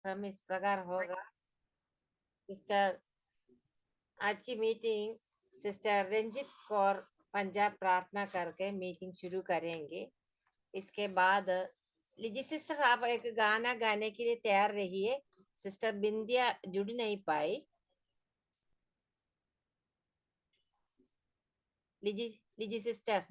कार्यक्रम इस प्रकार होगा। सिस्टर, आज की मीटिंग सिस्टर रंजित कौर पंजाब प्रार्थना करके मीटिंग शुरू करेंगे। इसके बाद लीजिए सिस्टर, आप एक गाना गाने के लिए तैयार रहिए। सिस्टर बिंदिया जुड़ नहीं पाई। लीजिए लीजिए sister.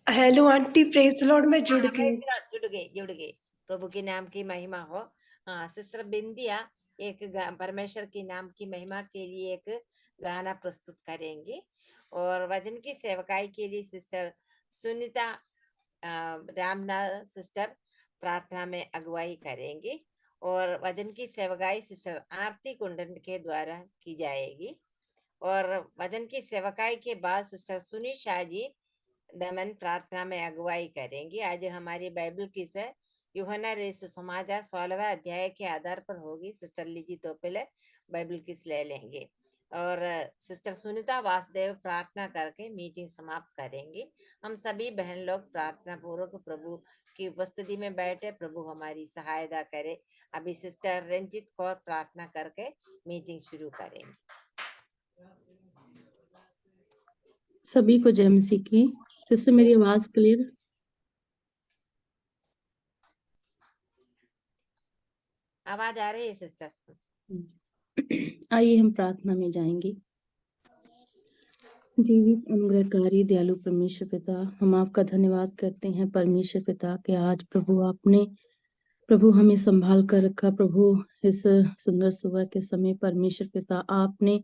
Hello aunty, praise Lord, मैं जुड़ गई। जुड़ गए। प्रभु के नाम की महिमा हो। हाँ, सिस्टर बिंदिया एक परमेश्वर के नाम की महिमा के लिए एक गाना प्रस्तुत करेंगे। और वचन की सेवकाई के लिए सिस्टर सुनीता रामनाथ सिस्टर प्रार्थना में अगुवाई करेंगे। और वचन की सेवकाई सिस्टर आरती कुंडन के द्वारा की जाएगी। और वचन की सेवकाई के बाद सिस्टर सुनी शाह जी दमन प्रार्थना में अगुवाई करेंगी। आज हमारी बाइबल की से यूहन्ना रेस समाचार 16वें अध्याय के आधार पर होगी। सिस्टर लीजी तो पहले बाइबल किस ले लेंगे और सिस्टर सुनीता वासुदेव प्रार्थना करके मीटिंग समाप्त करेंगे। हम सभी बहन लोग प्रार्थना पूर्वक प्रभु की उपस्थिति में बैठे, प्रभु हमारी सहायता करे। अभी सिस्टर रंजित कौर प्रार्थना करके मीटिंग शुरू करेंगे। सभी को जय मसीह की। सिस्टर, मेरी आवाज क्लियर? आवाज आ रही है सिस्टर? आइए हम प्रार्थना में जाएंगे। जीवित अनुग्रहकारी दयालु परमेश्वर पिता, हम आपका धन्यवाद करते हैं परमेश्वर पिता कि आज प्रभु हमें संभाल कर रखा। प्रभु इस सुंदर सुबह के समय परमेश्वर पिता आपने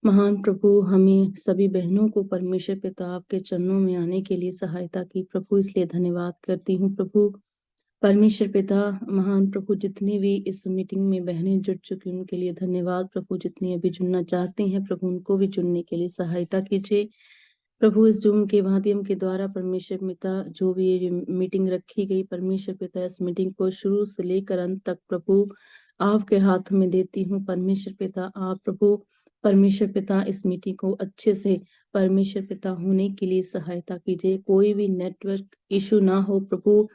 महान प्रभु हमें सभी बहनों को परमेश्वर पिता आपके चरणों में आने के लिए सहायता की। प्रभु इसलिए धन्यवाद करती हूँ। प्रभु परमेश्वर पिता महान प्रभु, जितनी भी इस मीटिंग में बहनें जुड़ चुकी उनके लिए धन्यवाद। प्रभु जितनी अभी जुड़ना चाहते हैं प्रभु उनको भी जुड़ने के लिए सहायता कीजिए। प्रभु इस जूम के माध्यम के द्वारा परमेश्वर पिता जो भी ये मीटिंग रखी गई परमेश्वर पिता, इस मीटिंग को शुरू से लेकर अंत तक प्रभु आपके हाथ में देती हूँ। परमेश्वर पिता आप प्रभु परमेश्वर पिता इस मीटिंग को अच्छे से परमेश्वर पिता होने के लिए सहायता कीजिए। कोई भी नेटवर्क इशू ना हो प्रभु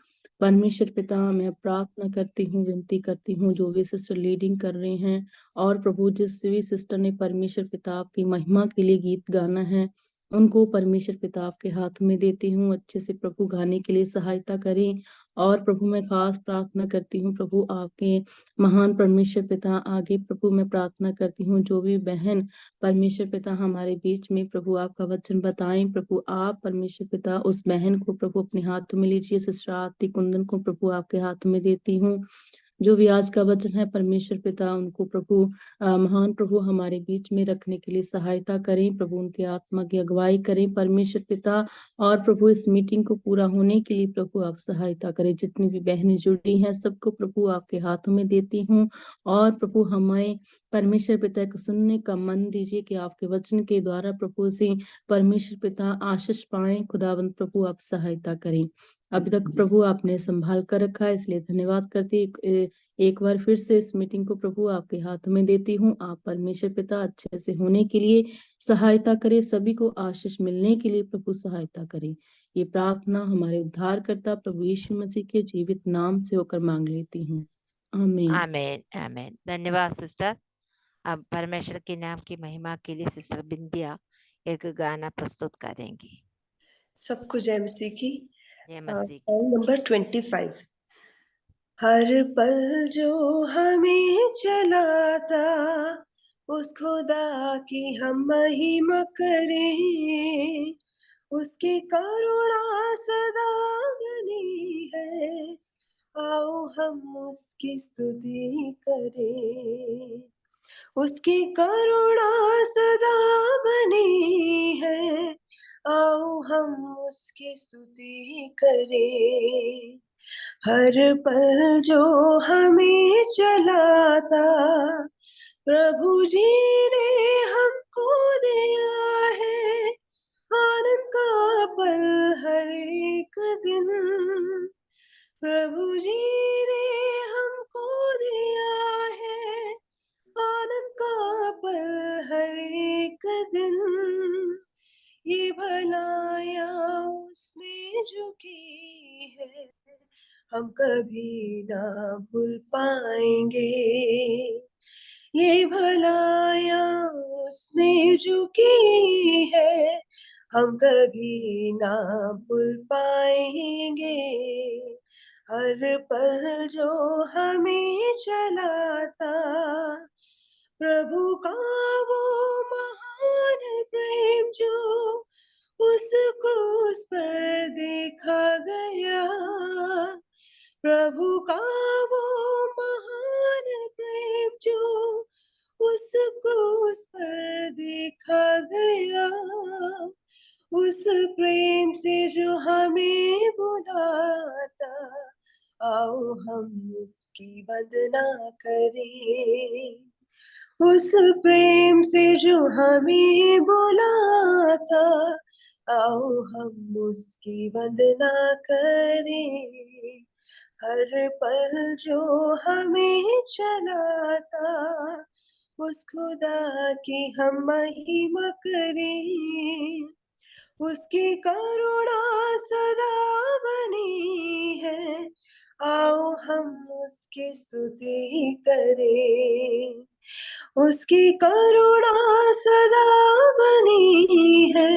परमेश्वर पिता, मैं प्रार्थना करती हूँ, विनती करती हूँ जो भी सिस्टर लीडिंग कर रहे हैं और प्रभु जिस भी सिस्टर ने परमेश्वर पिता आपकी महिमा के लिए गीत गाना है उनको परमेश्वर पिता आपके हाथ में देती हूँ। अच्छे से प्रभु गाने के लिए सहायता करें। और प्रभु मैं खास प्रार्थना करती हूँ प्रभु आपके महान परमेश्वर पिता आगे प्रभु मैं प्रार्थना करती हूँ जो भी बहन परमेश्वर पिता हमारे बीच में प्रभु आपका वचन बताएं। प्रभु आप परमेश्वर पिता उस बहन को प्रभु अपने हाथ में लीजिए। सिस्टर आरती कुंदन को प्रभु आपके हाथ में देती हूँ। जो भी आज का वचन है परमेश्वर पिता उनको प्रभु महान प्रभु हमारे बीच में रखने के लिए सहायता करें। प्रभु उनके आत्मा की अगुवाई करें परमेश्वर पिता। और प्रभु इस मीटिंग को पूरा होने के लिए प्रभु आप सहायता करें। जितनी भी बहनें जुड़ी हैं सबको प्रभु आपके हाथों में देती हूँ। और प्रभु हमें परमेश्वर पिता को सुनने का मन दीजिए कि आपके वचन के द्वारा प्रभु से परमेश्वर पिता आशीष पाए। खुदावंत प्रभु आप सहायता करें। अभी तक प्रभु आपने संभाल कर रखा है इसलिए धन्यवाद करती। एक बार फिर से इस मीटिंग को प्रभु आपके हाथ में देती हूँ। आप परमेश्वर पिता अच्छे से होने के लिए सहायता करें, सभी को आशीष मिलने के लिए प्रभु सहायता करें। ये प्रार्थना हमारे उद्धारकर्ता प्रभु यीशु मसीह के जीवित नाम से होकर मांग लेती हूँ, आमीन। आमीन आमीन। धन्यवाद सिस्टर। अब परमेश्वर के नाम की महिमा के लिए सिस्टर बिंदिया एक गाना प्रस्तुत करेंगी। सबको जय मसीह की। जय मसीह। नंबर 25। हर पल जो हमें चलाता उस खुदा की हम महिमा करें, उसकी करुणा सदा बनी है, आओ हम उसकी स्तुति करें। उसकी करुणा सदा बनी है, आओ हम उसकी स्तुति करें। हर पल जो हमें चलाता प्रभु जी ने हमको दिया है, आनंद का पल हर एक दिन प्रभु जी ने हमको दिया है, आनंद का पल हर एक दिन। ये भलाया उसने जो की है, हम कभी ना भूल पाएंगे। ये भलाइयाँ उसने जो की है हम कभी ना भूल पाएंगे। हर पल जो हमें चलाता प्रभु का वो महान प्रेम जो उस क्रूस पर देखा गया। प्रभु का वो महान प्रेम जो उस क्रूस पर देखा गया। उस प्रेम से जो हमें बुलाता आओ हम उसकी वंदना करें। उस प्रेम से जो हमें बुलाता आओ हम उसकी वंदना करें। हर पल जो हमें चलाता उस खुदा की हम महिमा करें। उसकी करुणा सदा बनी है आओ हम उसकी स्तुति करें। उसकी करुणा सदा बनी है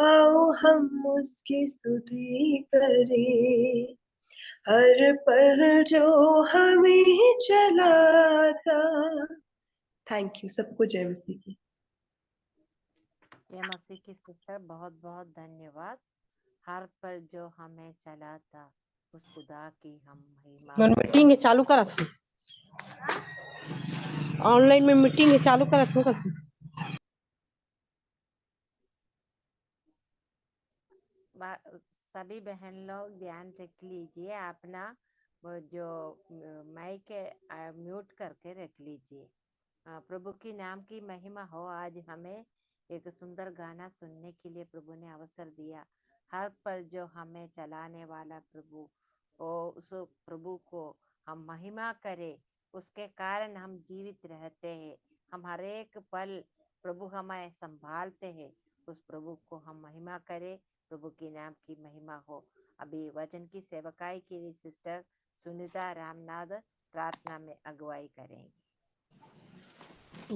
आओ हम उसकी स्तुति करें। हर पल जो हमें चलाता। थैंक यू सबको। जय मसीह की। जय मसीह की सिस्टर, बहुत बहुत धन्यवाद। हर पल जो हमें चलाता उस खुदा की हम महिमा मन करें। मीटिंग चालू करा था ऑनलाइन में मीटिंग चालू करा था सभी बहन लोग ध्यान रख लीजिए, अपना वो जो माइक म्यूट करके रख लीजिए। प्रभु की नाम की महिमा हो। आज हमें एक सुंदर गाना सुनने के लिए प्रभु ने अवसर दिया। हर पल जो हमें चलाने वाला प्रभु, उस प्रभु को हम महिमा करें। उसके कारण हम जीवित रहते हैं। हम हर एक पल प्रभु हमें संभालते हैं। उस प्रभु को हम महिमा करें। प्रभु की नाम की महिमा हो। अभी वचन की सेवकाई के लिए सिस्टर सुनीता रामनाथ प्रार्थना में अगुवाई करेंगे।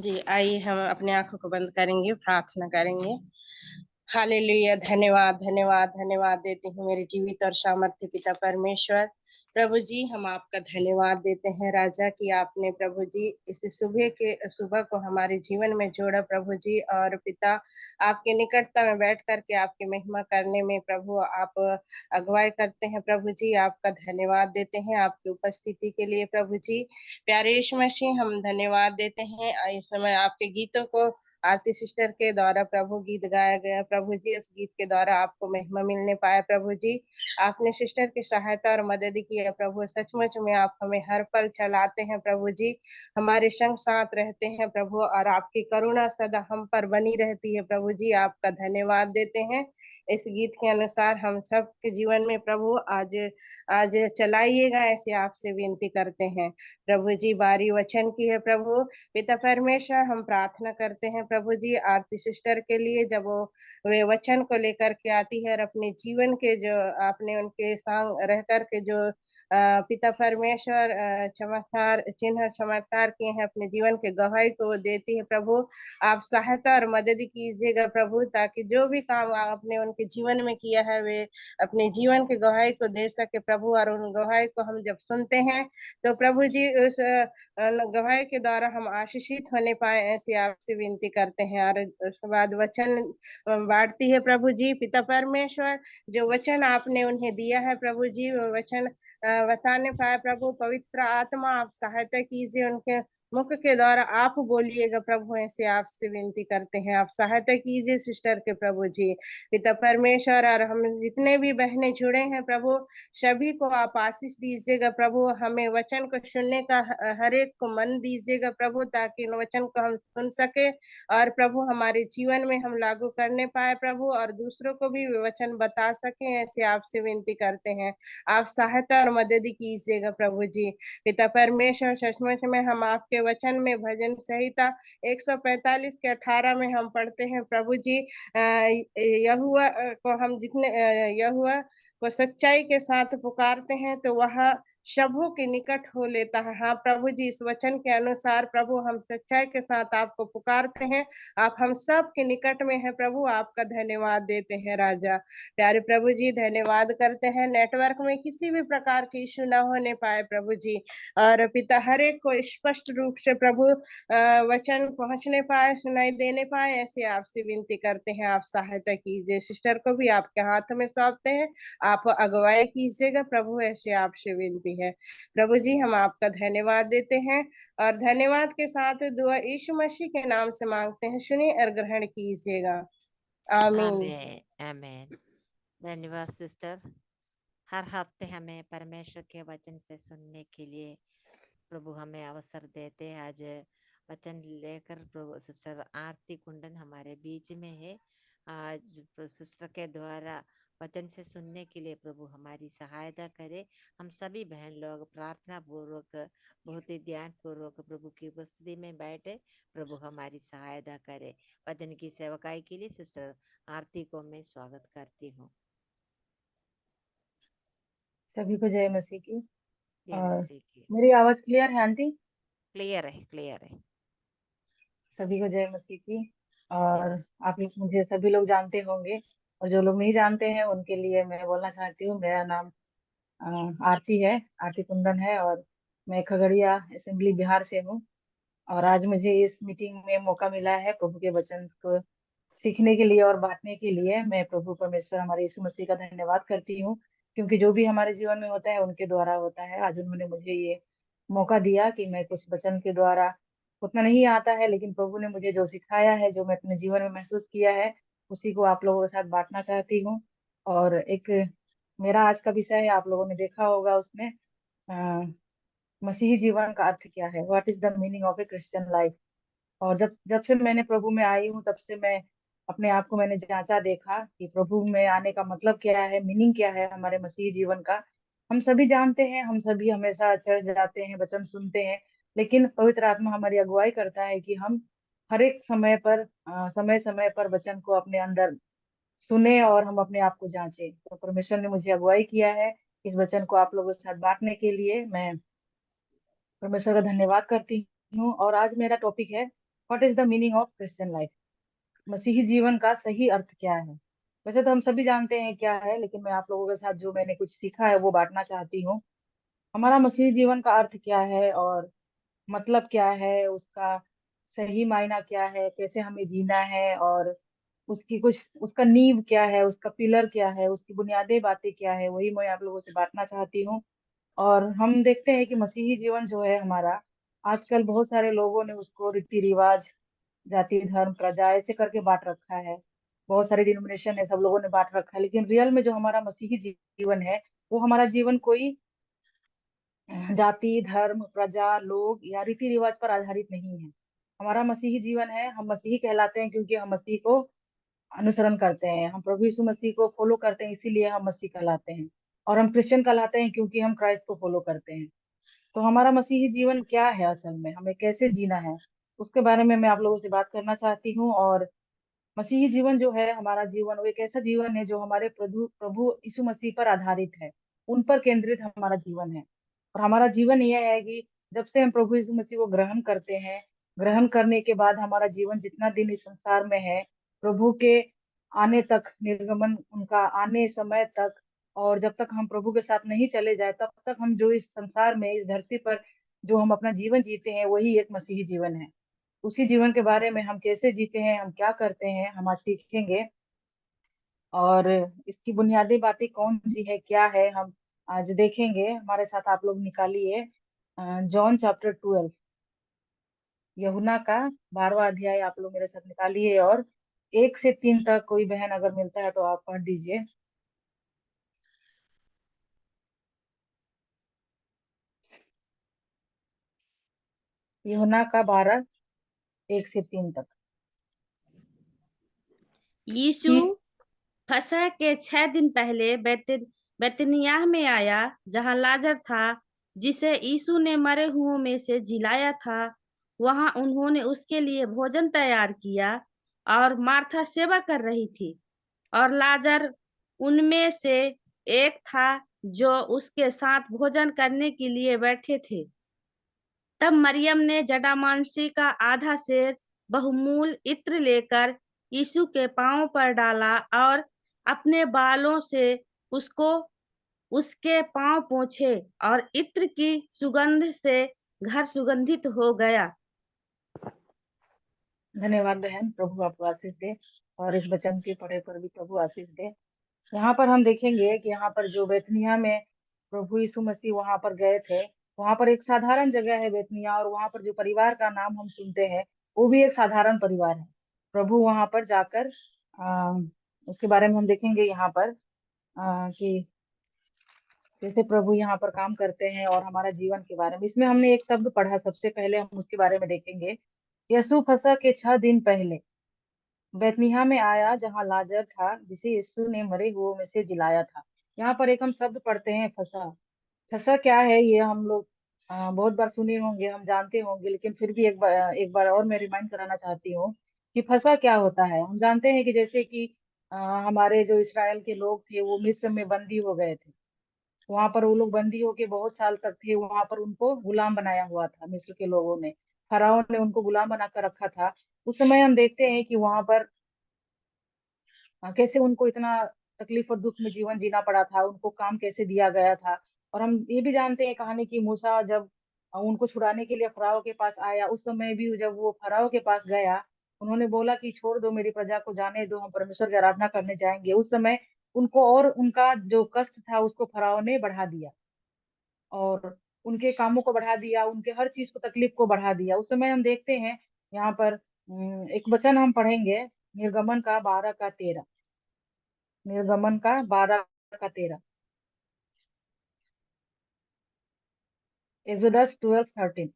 जी। आइए हम अपने आंखों को बंद करेंगे, प्रार्थना करेंगे। हालेलुया। धन्यवाद धन्यवाद धन्यवाद देते हैं मेरे जीवित और सामर्थ्य पिता परमेश्वर। प्रभु जी हम आपका धन्यवाद देते हैं राजा कि आपने प्रभु जी इस सुबह को हमारे जीवन में जोड़ा प्रभु जी। और पिता आपके निकटता में बैठ करके आपकी महिमा करने में प्रभु आप अगुवाई करते हैं प्रभु जी। आपका धन्यवाद देते हैं आपकी उपस्थिति के लिए प्रभु जी। प्यारे यीशु मसीह हम धन्यवाद देते हैं। इस समय आपके गीतों को आरती सिस्टर के द्वारा प्रभु गीत गाया गया प्रभु जी। उस गीत के द्वारा आपको महिमा मिलने पाया प्रभु जी। आपने सिस्टर की सहायता और मदद की है प्रभु। सचमुच में आप हमें हर पल चलाते हैं प्रभु जी। हमारे संग साथ रहते हैं प्रभु और आपकी करुणा सदा हम पर बनी रहती है प्रभु जी। आपका धन्यवाद देते हैं। इस गीत के अनुसार हम सब के जीवन में प्रभु आज चलाइएगा ऐसे आपसे विनती करते हैं प्रभु जी। बारी वचन की है प्रभु पिता परमेश्वर। हम प्रार्थना करते हैं प्रभु जी आरती सिस्टर के लिए, जब वो वे वचन को लेकर के आती है और अपने जीवन के जो आपने उनके संग रह कर के जो पिता परमेश्वर चमत्कार चिन्ह चमत्कार किए हैं अपने जीवन के गवाही को देती है प्रभु। आप सहायता और मदद कीजिएगा प्रभु, ताकि जो भी काम आपने उनके जीवन में किया है वे अपने जीवन के गवाही को दे सके प्रभु। और उन गवाही को हम जब सुनते हैं तो प्रभु जी उस गवाही के द्वारा हम आशीषित होने पाए ऐसी आपसे विनती करते हैं। और उसके बाद वचन बांटती है प्रभु जी पिता परमेश्वर। जो वचन आपने उन्हें दिया है प्रभु जी वो वचन बताने पाए प्रभु। पवित्र आत्मा आप सहायता कीजिए, उनके मुख के द्वारा आप बोलिएगा प्रभु। ऐसे आपसे विनती करते हैं, आप सहायता कीजिए सिस्टर के प्रभु जी पिता परमेश्वर। और हम जितने भी बहनें जुड़े हैं प्रभु सभी को आप आशीष दीजिएगा प्रभु। हमें वचन को सुनने का हर एक को मन दीजिएगा प्रभु, ताकि इन वचन को हम सुन सके और प्रभु हमारे जीवन में हम लागू करने पाए प्रभु, और दूसरों को भी वचन बता सके ऐसे आपसे विनती करते हैं। आप सहायता और मदद कीजिएगा प्रभु जी पिता परमेश्वर। सचमुच में हम आपके के वचन में भजन संहिता 145 के 18 में हम पढ़ते हैं, प्रभु जी यहोवा को हम यहोवा को सच्चाई के साथ पुकारते हैं तो वह सबों के निकट हो लेता है। हाँ प्रभु जी, इस वचन के अनुसार प्रभु हम सच्चाई के साथ आपको पुकारते हैं, आप हम सब के निकट में है प्रभु, आपका धन्यवाद देते हैं राजा। प्यारे प्रभु जी, धन्यवाद करते हैं नेटवर्क में किसी भी प्रकार की इशू ना होने पाए प्रभु जी, और पिता हर एक को स्पष्ट रूप से प्रभु वचन पहुंचने पाए, सुनाई देने पाए, ऐसे आपसे विनती करते हैं, आप सहायता कीजिए। सिस्टर को भी आपके हाथ में सौंपते हैं, आप अगुवाई कीजिएगा प्रभु, ऐसे आपसे विनती है प्रभु जी। हम आपका धन्यवाद देते हैं और धन्यवाद के साथ दुआ यीशु मसीह के नाम से मांगते हैं, सुनिए और ग्रहण कीजिएगा, आमीन। आमेन आमेन। धन्यवाद सिस्टर। हर हफ्ते हमें परमेश्वर के वचन से सुनने के लिए प्रभु हमें अवसर देते हैं। आज वचन लेकर प्रभु सिस्टर आरती कुंदन हमारे बीच में है। आज सिस्टर के द्वारा वचन से सुनने के लिए प्रभु हमारी सहायता करे। हम सभी बहन लोग प्रार्थना पूर्वक, बहुत ही ध्यान पूर्वक प्रभु की उपस्थिति में बैठे, प्रभु हमारी सहायता करे। वचन की सेवकाई के लिए सिस्टर आरती को मैं स्वागत करती हूँ। सभी को जय मसीह की। जय और मसीह की। मेरी आवाज क्लियर है आंटी? क्लियर है, क्लियर है। सभी को जय मसीह की। जय और मसीह। आप लोग मुझे सभी लोग जानते होंगे, और जो लोग नहीं जानते हैं उनके लिए मैं बोलना चाहती हूँ। मेरा नाम आरती है, आरती कुंदन है, और मैं खगड़िया असेंबली बिहार से हूँ। और आज मुझे इस मीटिंग में मौका मिला है प्रभु के वचन को सीखने के लिए और बांटने के लिए। मैं प्रभु परमेश्वर हमारे यीशु मसीह का धन्यवाद करती हूँ, क्योंकि जो भी हमारे जीवन में होता है उनके द्वारा होता है। आज उन्होंने मुझे ये मौका दिया कि मैं कुछ वचन के द्वारा, उतना नहीं आता है लेकिन प्रभु ने मुझे जो सिखाया है, जो मैं अपने जीवन में महसूस किया है, उसी को आप लोगों के साथ बांटना चाहती हूँ। और एक मेरा आज का विषय है, आप लोगों ने देखा होगा उसमें, मसीही जीवन का अर्थ क्या है, what is the meaning of A Christian life. और जब जब से मैंने प्रभु में आई हूँ, तब से मैं अपने आप को मैंने जांचा, देखा कि प्रभु में आने का मतलब क्या है, मीनिंग क्या है हमारे मसीही जीवन का। हम सभी जानते हैं, हम सभी हमेशा चर्च जाते हैं, वचन सुनते हैं, लेकिन पवित्र आत्मा हमारी अगुवाई करता है कि हम हर एक समय पर, समय समय पर वचन को अपने अंदर सुने और हम अपने आप को जांचे। तो परमेश्वर ने मुझे अगुवाई किया है इस वचन को आप लोगों के साथ बांटने के लिए। मैं परमेश्वर का धन्यवाद करती हूँ। और आज मेरा टॉपिक है, what is the meaning of Christian life. मसीही जीवन का सही अर्थ क्या है। वैसे तो हम सभी जानते हैं क्या है, लेकिन मैं आप लोगों के साथ जो मैंने कुछ सीखा है वो बांटना चाहती हूँ। हमारा मसीही जीवन का अर्थ क्या है और मतलब क्या है, उसका सही मायना क्या है, कैसे हमें जीना है, और उसकी कुछ, उसका नींव क्या है, उसका पिलर क्या है, उसकी बुनियादी बातें क्या है, वही मैं आप लोगों से बांटना चाहती हूँ। और हम देखते हैं कि मसीही जीवन जो है हमारा, आजकल बहुत सारे लोगों ने उसको रीति रिवाज, जाति धर्म प्रजा ऐसे करके बांट रखा है। बहुत सारे डिनोमिनेशन है, सब लोगों ने बांट रखा है, लेकिन रियल में जो हमारा मसीही जीवन है, वो हमारा जीवन कोई जाति धर्म प्रजा लोग या रीति रिवाज पर आधारित नहीं है। हमारा मसीही जीवन है, हम मसीही कहलाते हैं क्योंकि हम मसीह को अनुसरण करते हैं, हम प्रभु यीशु मसीह को फॉलो करते हैं, इसीलिए हम मसीह कहलाते हैं। और हम क्रिश्चियन कहलाते हैं क्योंकि हम क्राइस्ट को फॉलो करते हैं। तो हमारा मसीही जीवन क्या है, असल में हमें कैसे जीना है, उसके बारे में मैं आप लोगों से बात करना चाहती हूँ। और मसीही जीवन जो है हमारा जीवन, वो एक ऐसा जीवन है जो हमारे प्रभु प्रभु यीशु मसीह पर आधारित है, उन पर केंद्रित हमारा जीवन है। और हमारा जीवन यह है कि जब से हम प्रभु यीशु मसीह को ग्रहण करते हैं, ग्रहण करने के बाद हमारा जीवन जितना दिन इस संसार में है, प्रभु के आने तक, निर्गमन उनका आने समय तक, और जब तक हम प्रभु के साथ नहीं चले जाए, तब तक हम जो इस संसार में, इस धरती पर जो हम अपना जीवन जीते हैं, वही एक मसीही जीवन है। उसी जीवन के बारे में, हम कैसे जीते हैं, हम क्या करते हैं, हम आज सीखेंगे। और इसकी बुनियादी बातें कौन सी है, क्या है, हम आज देखेंगे। हमारे साथ आप लोग निकालिए जॉन चैप्टर 12, यूहन्ना का 12वां अध्याय आप लोग मेरे साथ निकालिए, और 1 से 3 तक कोई बहन अगर मिलता है तो आप पढ़ दीजिए। यूहन्ना का 12, 1 से 3 तक। यीशु फसह के 6 दिन पहले बैतनिय्याह में आया, जहां लाजर था, जिसे यीशु ने मरे हुओं में से जिलाया था। वहां उन्होंने उसके लिए भोजन तैयार किया और मार्था सेवा कर रही थी और लाजर उनमें से एक था जो उसके साथ भोजन करने के लिए बैठे थे। तब मरियम ने जटामांसी का आधा सेर बहुमूल इत्र लेकर यीशु के पांव पर डाला और अपने बालों से उसको उसके पांव पोंछे और इत्र की सुगंध से घर सुगंधित हो गया। धन्यवाद बहन, प्रभु आपको आशीष दे और इस वचन के पढ़े पर भी प्रभु आशीष दे। यहाँ पर हम देखेंगे कि यहाँ पर जो बेतनिया में प्रभु यीशु मसीह वहां पर गए थे, वहां पर एक साधारण जगह है बेतनिया, और वहां पर जो परिवार का नाम हम सुनते हैं वो भी एक साधारण परिवार है। प्रभु वहां पर जाकर उसके बारे में हम देखेंगे यहाँ पर कि जैसे प्रभु यहाँ पर काम करते हैं और हमारा जीवन के बारे में। इसमें हमने एक शब्द पढ़ा, सबसे पहले हम उसके बारे में देखेंगे। यीशु फसह के 6 दिन पहले बैतनिय्याह में आया जहाँ लाजर था जिसे यीशु ने मरे हुओं में से जिलाया था। यहाँ पर एक हम शब्द पढ़ते हैं फसह। फसह क्या है ये हम लोग बहुत बार सुने होंगे, हम जानते होंगे, लेकिन फिर भी एक बार और मैं रिमाइंड कराना चाहती हूँ कि फसह क्या होता है। हम जानते हैं कि जैसे कि हमारे जो इसराइल के लोग थे वो मिस्र में बंदी हो गए थे। वहां पर वो लोग बंदी होके बहुत साल तक थे, वहां पर उनको गुलाम बनाया हुआ था मिस्र के लोगों ने। फराओ ने उनको गुलाम बनाकर रखा था। उस समय हम देखते हैं कि वहां पर कैसे उनको इतना तकलीफ और दुख में जीवन जीना पड़ा था, उनको काम कैसे दिया गया था। और हम ये भी जानते हैं कहानी की मूसा जब उनको छुड़ाने के लिए फराओ के पास आया, उस समय भी जब वो फराओ के पास गया, उन्होंने बोला कि छोड़ दो मेरी प्रजा को, जाने दो, हम परमेश्वर की आराधना करने जाएंगे। उस समय उनको और उनका जो कष्ट था उसको फराओ ने बढ़ा दिया और उनके कामों को बढ़ा दिया, उनके हर चीज को, तकलीफ को बढ़ा दिया। उस समय हम देखते हैं यहाँ पर एक वचन हम पढ़ेंगे, निर्गमन का 12 का 13। निर्गमन का 12 का 13, एक्सोडस 12:13।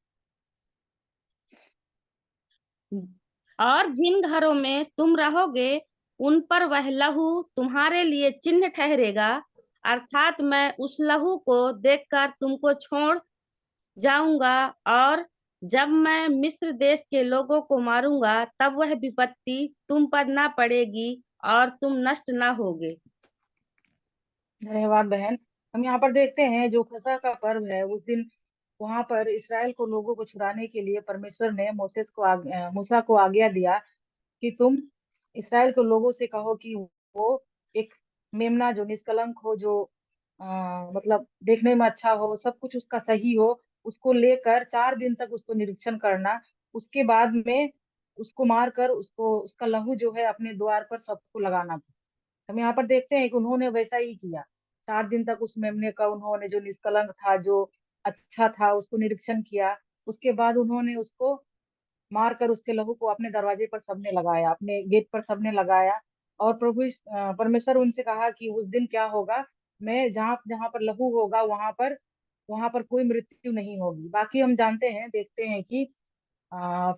और जिन घरों में तुम रहोगे उन पर वह लहू तुम्हारे लिए चिन्ह ठहरेगा, अर्थात मैं उस लहू को देखकर तुमको छोड़ जाऊंगा, और जब मैं मिस्र देश के लोगों को मारूंगा तब वह विपत्ति तुम पर ना पड़ेगी और तुम नष्ट ना होगे। धन्यवाद बहन। हम यहाँ पर देखते हैं जो फसह का पर्व है, उस दिन वहां पर इसराइल को, लोगों को छुड़ाने के लिए परमेश्वर ने मूसा को आज्ञा दिया कि तुम इसराइल के लोगों से कहो कि वो एक मेमना जो निष्कलंक हो, जो मतलब देखने में अच्छा हो, सब कुछ उसका सही हो, उसको लेकर 4 दिन तक उसको निरीक्षण करना। उसके बाद में उसको मार कर उसको, उसका लहू जो है अपने द्वार पर सबको लगाना था। हम यहाँ पर देखते हैं कि उन्होंने वैसा ही किया। 4 दिन तक उस मेमने का उन्होंने, जो निष्कलंक था, जो अच्छा था, उसको निरीक्षण किया। उसके बाद उन्होंने उसको मार कर उसके लहू को अपने दरवाजे पर सबने लगाया, अपने गेट पर सबने लगाया। और परमेश्वर उनसे कहा कि उस दिन क्या होगा, मैं जहाँ जहाँ पर लहू होगा वहां पर कोई मृत्यु नहीं होगी। बाकी हम जानते हैं, देखते हैं कि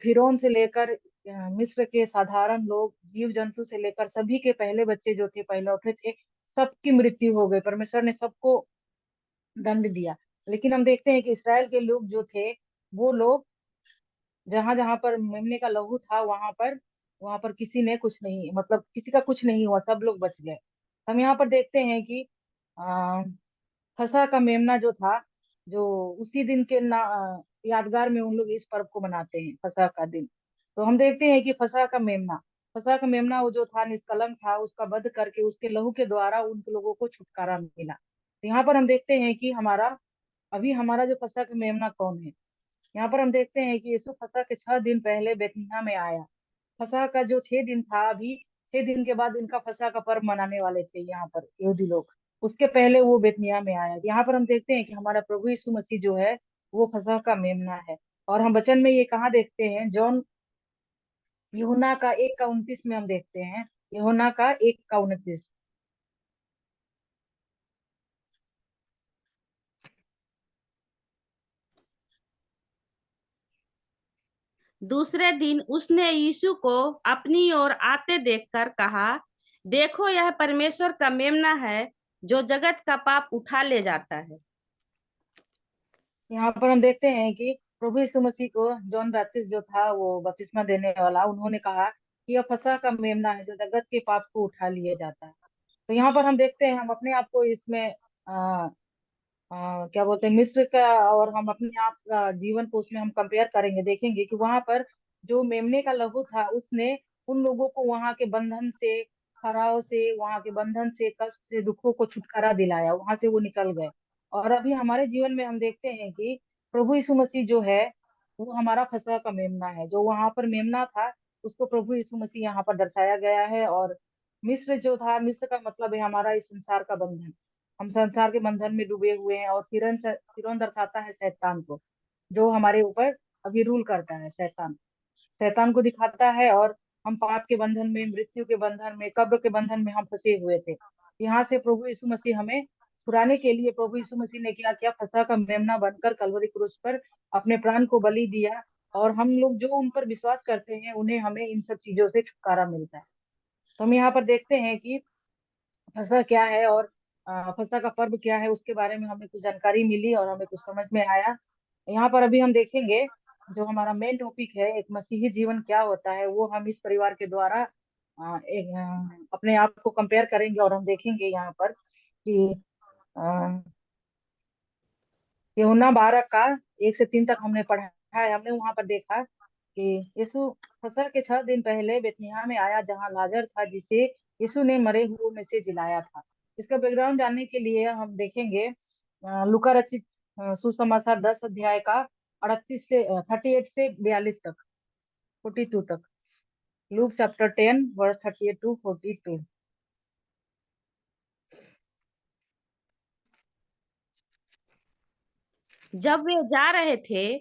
फिरौन से लेकर मिस्र के साधारण लोग, जीव जंतु से लेकर सभी के पहले बच्चे जो थे, पहलौठे थे, सबकी मृत्यु हो गई। परमेश्वर ने सबको दंड दिया। लेकिन हम देखते हैं कि इसराइल के लोग जो थे, वो लोग जहां जहां पर मेमने का लहू था वहां पर किसी ने कुछ नहीं, मतलब किसी का कुछ नहीं हुआ, सब लोग बच गए। हम यहाँ पर देखते हैं कि आ, फसह का मेमना जो था, जो उसी दिन के यादगार में उन लोग इस पर्व को मनाते हैं, फसह का दिन। तो हम देखते हैं कि फसह का मेमना वो जो था, निष्कलंक था, उसका वध करके उसके लहू के द्वारा उन लोगों को छुटकारा मिला। तो यहाँ पर हम देखते हैं कि हमारा जो फसह का मेमना कौन है। यहाँ पर हम देखते हैं कि यीशु फसह के 6 दिन पहले बेतनिय्याह में आया। फसह का जो 6 दिन था, अभी 6 दिन के बाद इनका फसह का पर्व मनाने वाले थे यहाँ पर यहूदी लोग। उसके पहले वो बेतनिय्याह में आया। यहाँ पर हम देखते हैं कि हमारा प्रभु यीशु मसीह जो है वो फसह का मेमना है। और हम वचन में ये कहाँ देखते हैं, जॉन यूहन्ना का 1:29 में हम देखते हैं, यूहन्ना का 1:29। दूसरे दिन उसने यीशु को अपनी ओर आते देखकर कहा, देखो यह परमेश्वर का मेमना है जो जगत का पाप उठा ले जाता है। यहाँ पर हम देखते हैं कि प्रभु यीशु मसीह को जॉन बैप्टिस्ट जो था वो बपतिस्मा देने वाला, उन्होंने कहा कि यह फसह का मेमना है जो जगत के पाप को उठा लिया जाता है। तो यहाँ पर हम देखते हैं, हम अपने आप को इसमें क्या बोलते हैं मिस्र का, और हम अपने आप का जीवन को उसमें हम कंपेयर करेंगे, देखेंगे कि वहां पर जो मेमने का लहू था उसने उन लोगों को वहां के बंधन से, खराव से, वहां के बंधन से, कष्ट से, दुखों को छुटकारा दिलाया, वहां से वो निकल गए। और अभी हमारे जीवन में हम देखते हैं कि प्रभु यीशु मसीह जो है वो हमारा फसह का मेमना है। जो वहां पर मेमना था उसको प्रभु यीशु मसीह यहाँ पर दर्शाया गया है। और मिस्र जो था, मिस्र का मतलब है हमारा इस संसार का बंधन, हम संसार के बंधन में डूबे हुए हैं। और फिरौन दर्शाता है शैतान को, जो हमारे ऊपर अभी रूल करता है। शैतान शैतान को दिखाता है। और हम पाप के बंधन में, मृत्यु के बंधन में, कब्र के बंधन में हम फंसे हुए थे। यहाँ से प्रभु यीशु मसीह हमें छुड़ाने के लिए, प्रभु यीशु मसीह ने क्या किया, फसह का मेमना बनकर कलवरी क्रूस पर अपने प्राण को बलि दिया। और हम लोग जो उन पर विश्वास करते हैं उन्हें, हमें इन सब चीजों से छुटकारा मिलता है। तो हम यहाँ पर देखते हैं कि फसह क्या है और फसह का पर्व क्या है, उसके बारे में हमें कुछ जानकारी मिली और हमें कुछ समझ में आया। यहाँ पर अभी हम देखेंगे जो हमारा मेन टॉपिक है, एक मसीही जीवन क्या होता है, वो हम इस परिवार के द्वारा अपने आप को कंपेयर करेंगे। और हम देखेंगे यहाँ पर कि यूहन्ना 12 का 1 से 3 तक हमने पढ़ा है। हमने वहां पर देखा कि यीशु फसह के 6 दिन पहले बेतनिय्याह में आया, जहाँ लाजर था जिसे यीशु ने मरे हुओं में से जिलाया था। इसका बैकग्राउंड जानने के लिए हम देखेंगे लूका रचित सुसमाचार 10 अध्याय का 38 से 42 तक, 42 तक। Luke chapter 10 verse 38 to 42। जब वे जा रहे थे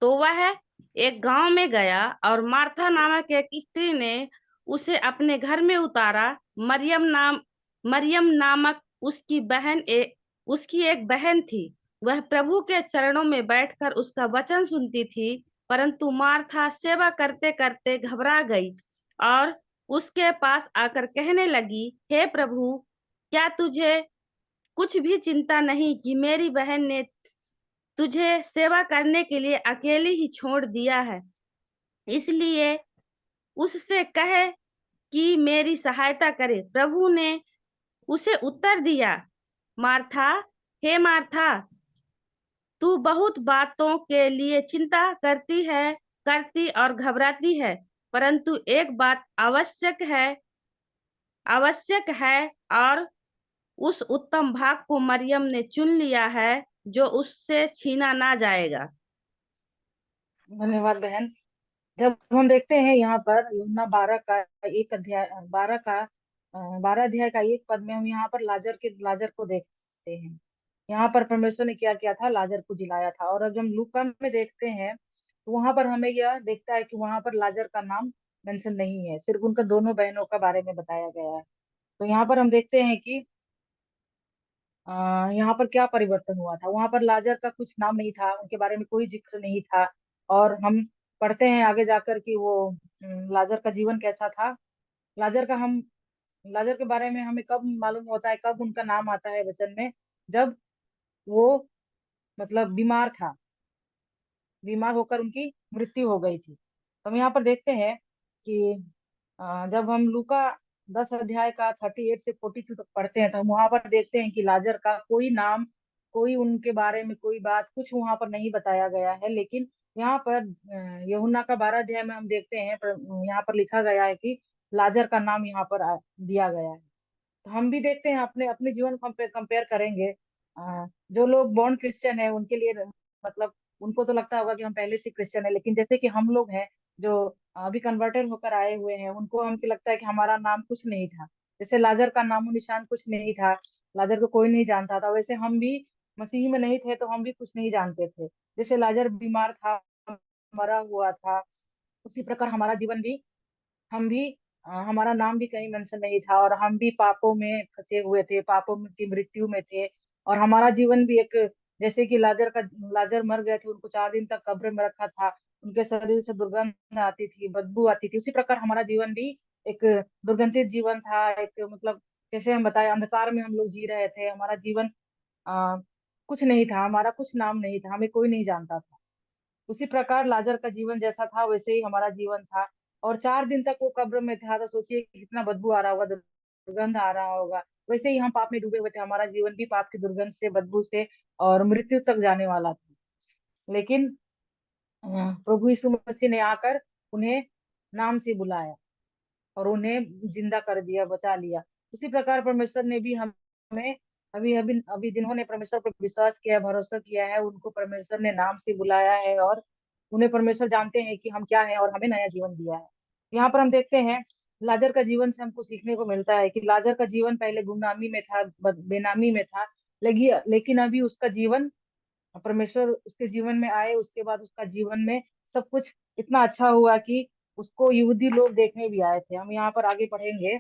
तो वह एक गांव में गया और मार्था नामक एक स्त्री ने उसे अपने घर में उतारा। मरियम नामक उसकी एक बहन थी। वह प्रभु के चरणों में बैठकर उसका वचन सुनती थी। परंतु मार्था सेवा करते करते घबरा गई और उसके पास आकर कहने लगी, हे प्रभु, क्या तुझे कुछ भी चिंता नहीं कि मेरी बहन ने तुझे सेवा करने के लिए अकेली ही छोड़ दिया है? इसलिए उससे कहे कि मेरी सहायता करे। प्रभु ने उसे उत्तर दिया, मार्था, हे मार्था, तू बहुत बातों के लिए चिंता करती और घबराती है, परंतु एक बात आवश्यक है और उस उत्तम भाग को मरियम ने चुन लिया है जो उससे छीना ना जाएगा। धन्यवाद बहन। जब हम देखते हैं यहाँ पर यूहन्ना 12 का 1 अध्याय, 12 अध्याय का 1 पद में, हम यहाँ पर लाजर को देखते हैं। यहाँ पर परमेश्वर ने क्या किया था, लाजर को जिलाया था। और अब हम लूका में देखते हैं तो वहां पर हमें यह देखता है कि वहां पर लाजर का नाम मेंशन नहीं है, सिर्फ उनका दोनों बहनों का बारे में बताया गया है। तो यहाँ पर हम देखते हैं कि यहाँ पर क्या परिवर्तन हुआ था। वहां पर लाजर का कुछ नाम नहीं था, उनके बारे में कोई जिक्र नहीं था। और हम पढ़ते हैं आगे जाकर कि वो लाजर का जीवन कैसा था। लाजर का हम लाजर के बारे में हमें कब मालूम होता है, कब उनका नाम आता है वचन में, जब वो मतलब बीमार होकर उनकी मृत्यु हो गई थी। तो हम यहाँ पर देखते हैं कि जब हम लूका 10 अध्याय का 38 से 42 तक पढ़ते हैं तो हम वहां पर देखते हैं कि लाजर का कोई नाम, कोई उनके बारे में कोई बात, कुछ वहां पर नहीं बताया गया है। लेकिन यहाँ पर यूहन्ना का 12 अध्याय में हम देखते हैं, यहाँ पर लिखा गया है कि लाजर का नाम यहाँ पर दिया गया है। तो हम भी देखते हैं, अपने अपने जीवन को कंपेयर करेंगे। जो लोग बॉर्न क्रिश्चियन है उनके लिए मतलब उनको तो लगता होगा कि हम पहले से क्रिश्चियन है, लेकिन जैसे कि हम लोग हैं जो अभी कन्वर्टेड होकर आए हुए हैं, उनको हमको लगता है कि हमारा नाम कुछ नहीं था। जैसे लाजर का नामो निशान कुछ नहीं था, लाजर को कोई नहीं जानता था, वैसे हम भी मसीह में नहीं थे तो हम भी कुछ नहीं जानते थे। जैसे लाजर बीमार था, मरा हुआ था, उसी प्रकार हमारा जीवन भी, हम भी हमारा नाम भी कहीं मेंशन नहीं था और हम भी पापों में फंसे हुए थे, पापों की मृत्यु में थे। और हमारा जीवन भी एक, जैसे कि लाजर मर गए थे, उनको 4 दिन तक कब्र में रखा था, उनके शरीर से दुर्गंध आती थी, बदबू आती थी, उसी प्रकार हमारा जीवन भी एक दुर्गंधित जीवन था। एक मतलब जैसे हम बताए, अंधकार में हम लोग जी रहे थे, हमारा जीवन कुछ नहीं था, हमारा कुछ नाम नहीं था, हमें कोई नहीं जानता था। उसी प्रकार लाजर का जीवन जैसा था वैसे ही हमारा जीवन था। और 4 दिन तक वो कब्र में था, तो सोचिए कि कितना बदबू आ रहा होगा, दुर्गंध आ रहा होगा। वैसे ही हम पाप में डूबे हुए थे, हमारा जीवन भी पाप की दुर्गंध से, बदबू से और मृत्यु तक जाने वाला था। लेकिन प्रभु यीशु मसीह ने आकर उन्हें नाम से बुलाया और उन्हें जिंदा कर दिया, बचा लिया। उसी प्रकार परमेश्वर ने भी हमें, अभी अभी अभी जिन्होंने परमेश्वर पर विश्वास किया, भरोसा किया है, उनको परमेश्वर ने नाम से बुलाया है और उन्हें परमेश्वर जानते हैं कि हम क्या हैं और हमें नया जीवन दिया है। यहाँ पर हम देखते हैं लाजर का जीवन से हमको सीखने को मिलता है कि लाजर का जीवन पहले गुमनामी में था, बेनामी में था, लेकिन अभी उसका जीवन, परमेश्वर उसके जीवन में आए, उसके बाद उसका जीवन में सब कुछ इतना अच्छा हुआ कि उसको यहूदी लोग देखने भी आए थे। हम यहाँ पर आगे पढ़ेंगे।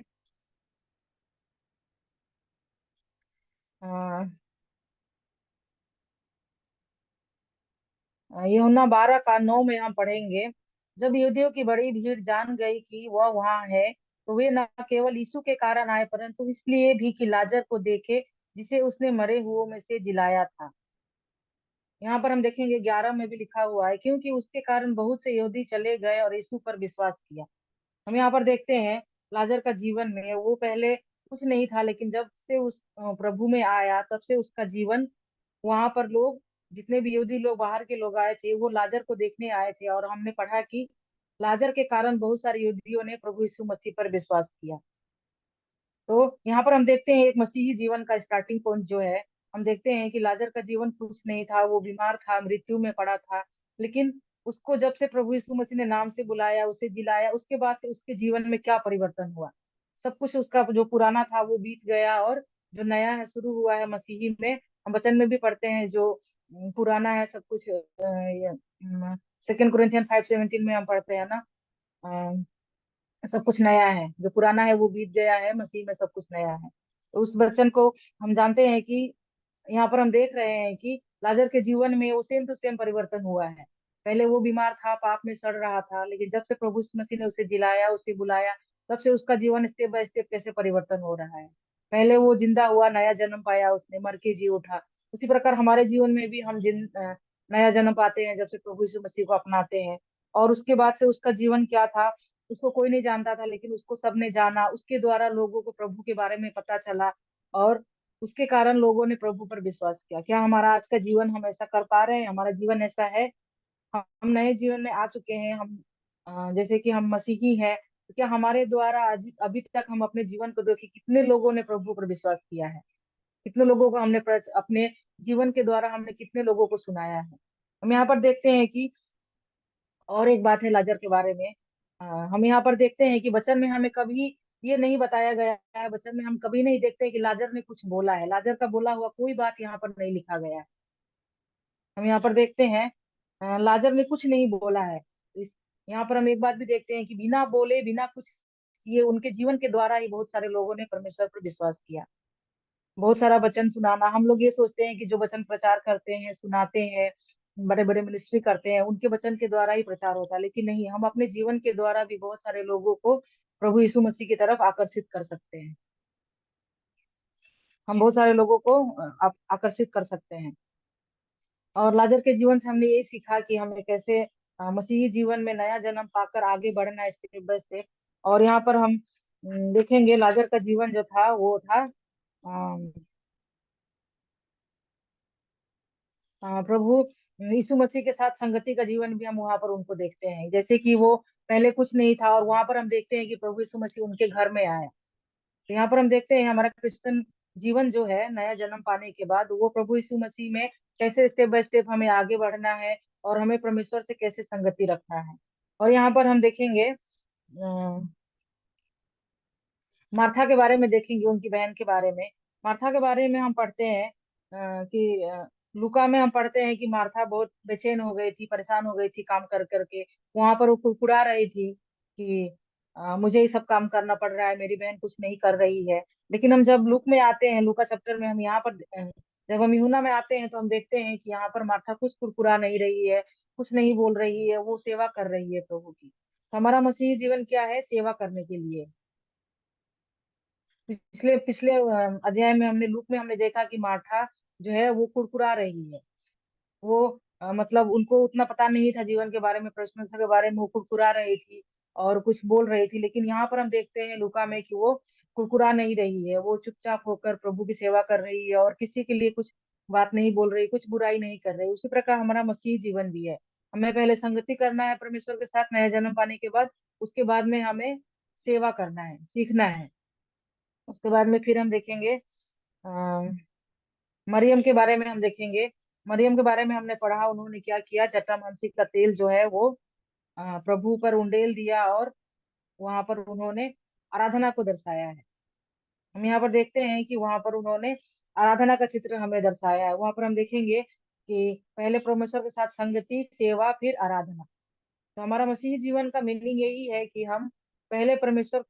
यूहन्ना 12 का 9 में हम पढ़ेंगे। जब यहूदियों की बड़ी भीड़ जान गई कि वह वहां है, तो वे न केवल यीशु के कारण आए, परंतु इसलिए भी कि लाजर को देखे, जिसे उसने मरे हुओं में से जिलाया था। यहाँ पर हम देखेंगे 11 में भी लिखा हुआ है, क्योंकि उसके कारण बहुत से यहूदी चले गए और यीशु पर विश्वास किया। हम यहाँ पर देखते हैं लाजर का जीवन में, वो पहले कुछ नहीं था, लेकिन जब से उस प्रभु में आया, तब से उसका जीवन, वहां पर लोग, जितने भी यहूदी लोग, बाहर के लोग आए थे, वो लाजर को देखने आए थे। और हमने पढ़ा कि लाजर के कारण बहुत सारे यहूदियों ने प्रभु यीशु मसीह पर विश्वास किया। तो यहाँ पर हम देखते हैं एक मसीही जीवन का स्टार्टिंग पॉइंट जो है, हम देखते हैं कि लाजर का जीवन कुछ नहीं था, वो बीमार था, मृत्यु में पड़ा था, लेकिन उसको जब से प्रभु यीशु मसीह ने नाम से बुलाया, उसे जिलाया, उसके बाद से उसके जीवन में क्या परिवर्तन हुआ। सब कुछ उसका जो पुराना था वो बीत गया और जो नया है शुरू हुआ है मसीही में। हम वचन में भी पढ़ते हैं, जो पुराना है सब कुछ, 2 कुरिन्थियन 5:17 में हम पढ़ते हैं ना, सब कुछ नया है, जो पुराना है वो बीत गया है, मसीह में सब कुछ नया है। तो उस वचन को हम जानते हैं कि यहाँ पर हम देख रहे हैं कि लाजर के जीवन में वो सेम टू सेम परिवर्तन हुआ है। पहले वो बीमार था, पाप में सड़ रहा था, लेकिन जब से प्रभु यीशु मसीह ने उसे जिलाया, उसे बुलाया, तब से उसका जीवन स्टेप बाय स्टेप कैसे परिवर्तन हो रहा है। पहले वो जिंदा हुआ, नया जन्म पाया, उसने मर के जी उठा। उसी प्रकार हमारे जीवन में भी हम नया जन्म पाते हैं जब से प्रभु यीशु मसीह को अपनाते हैं। और उसके बाद से उसका जीवन क्या था, उसको कोई नहीं जानता था, लेकिन उसको सबने जाना, उसके द्वारा लोगों को प्रभु के बारे में पता चला और उसके कारण लोगों ने प्रभु पर विश्वास किया। क्या हमारा आज का जीवन हम ऐसा कर पा रहे हैं? हमारा जीवन ऐसा है? हम नए जीवन में आ चुके हैं, हम जैसे कि हम मसीही हैं, तो क्या हमारे द्वारा आज अभी तक हम अपने जीवन को देखें, कितने लोगों ने प्रभु पर विश्वास किया है, कितने लोगों को हमने अपने जीवन के द्वारा हमने कितने लोगों को सुनाया है। हम यहाँ पर देखते हैं कि और एक बात है लाजर के बारे में, हम यहाँ पर देखते हैं कि वचन में हमें कभी ये नहीं बताया गया है, वचन में हम कभी नहीं देखते कि लाजर ने कुछ बोला है। लाजर का बोला हुआ कोई बात यहाँ पर नहीं लिखा गया है। हम यहाँ पर देखते हैं लाजर ने कुछ नहीं बोला है। इस यहाँ पर हम एक बात भी देखते हैं कि बिना बोले, बिना कुछ किए, उनके जीवन के द्वारा ही बहुत सारे लोगों ने परमेश्वर पर विश्वास किया। बहुत सारा वचन सुनाना, हम लोग ये सोचते हैं कि जो वचन प्रचार करते हैं, सुनाते हैं, बड़े बड़े मिनिस्ट्री करते हैं, उनके वचन के द्वारा ही प्रचार होता है, लेकिन नहीं, हम अपने जीवन के द्वारा भी बहुत सारे लोगों को प्रभु यीशु मसीह की तरफ आकर्षित कर सकते हैं। हम बहुत सारे लोगों को आकर्षित कर सकते हैं। और लाजर के जीवन से हमने ये सीखा कि हमें कैसे मसीही जीवन में नया जन्म पाकर आगे बढ़ना है, स्टेप बाय स्टेप। और यहाँ पर हम देखेंगे लाजर का जीवन जो था वो था प्रभु यीशु मसीह के साथ संगति का जीवन भी हम वहां पर उनको देखते हैं, जैसे कि वो पहले कुछ नहीं था और वहां पर हम देखते हैं कि प्रभु यीशु मसीह उनके घर में आया। तो यहाँ पर हम देखते हैं हमारा क्रिश्चियन जीवन जो है नया जन्म पाने के बाद, वो प्रभु यीशु मसीह में कैसे स्टेप बाय स्टेप हमें आगे बढ़ना है और हमें परमेश्वर से कैसे संगति रखना है। और यहाँ पर हम देखेंगे मार्था के बारे में, देखेंगे उनकी बहन के बारे में। मार्था के बारे में हम पढ़ते हैं कि लूका में हम पढ़ते हैं कि मार्था बहुत बेचैन हो गई थी, परेशान हो गई थी काम कर करके। वहां पर वो कुड़कुड़ा रही थी कि मुझे ही सब काम करना पड़ रहा है, मेरी बहन कुछ नहीं कर रही है। लेकिन हम जब लूक में आते हैं, लूका चैप्टर में, हम यहाँ पर जब हम यूहन्ना में आते हैं, तो हम देखते हैं कि यहाँ पर मार्था कुछ कुड़कुड़ा नहीं रही है, कुछ नहीं बोल रही है, वो सेवा कर रही है प्रभु की। तो हमारा मसीही जीवन क्या है? सेवा करने के लिए। पिछले पिछले अध्याय में हमने, लूक में हमने देखा कि मार्था जो है वो कुड़कुड़ा रही है, वो मतलब उनको उतना पता नहीं था जीवन के बारे में, परमेश्वर के बारे में। वो कुरकुरा रही थी और कुछ बोल रही थी, लेकिन यहाँ पर हम देखते हैं लूका में कि वो कुरकुरा नहीं रही है। वो चुपचाप होकर प्रभु की सेवा कर रही है और किसी के लिए कुछ बात नहीं बोल रही, कुछ बुराई नहीं कर रही। उसी प्रकार हमारा मसीह जीवन भी है। हमें पहले संगति करना है परमेश्वर के साथ नया जन्म पाने के बाद, उसके बाद में हमें सेवा करना है, सीखना है। उसके बाद में फिर हम देखेंगे मरियम के बारे में। हम देखेंगे मरियम के बारे में हमने पढ़ा, उन्होंने क्या किया। जटामांसी का तेल जो है वो प्रभु पर उंडेल दिया और वहां पर उन्होंने आराधना को दर्शाया है। हम यहाँ पर देखते हैं कि वहां पर उन्होंने आराधना का चित्र हमें दर्शाया है। वहां पर हम देखेंगे कि पहले परमेश्वर के साथ संगति, सेवा, फिर आराधना। तो हमारा मसीही जीवन का मीनिंग यही है कि हम पहले परमेश्वर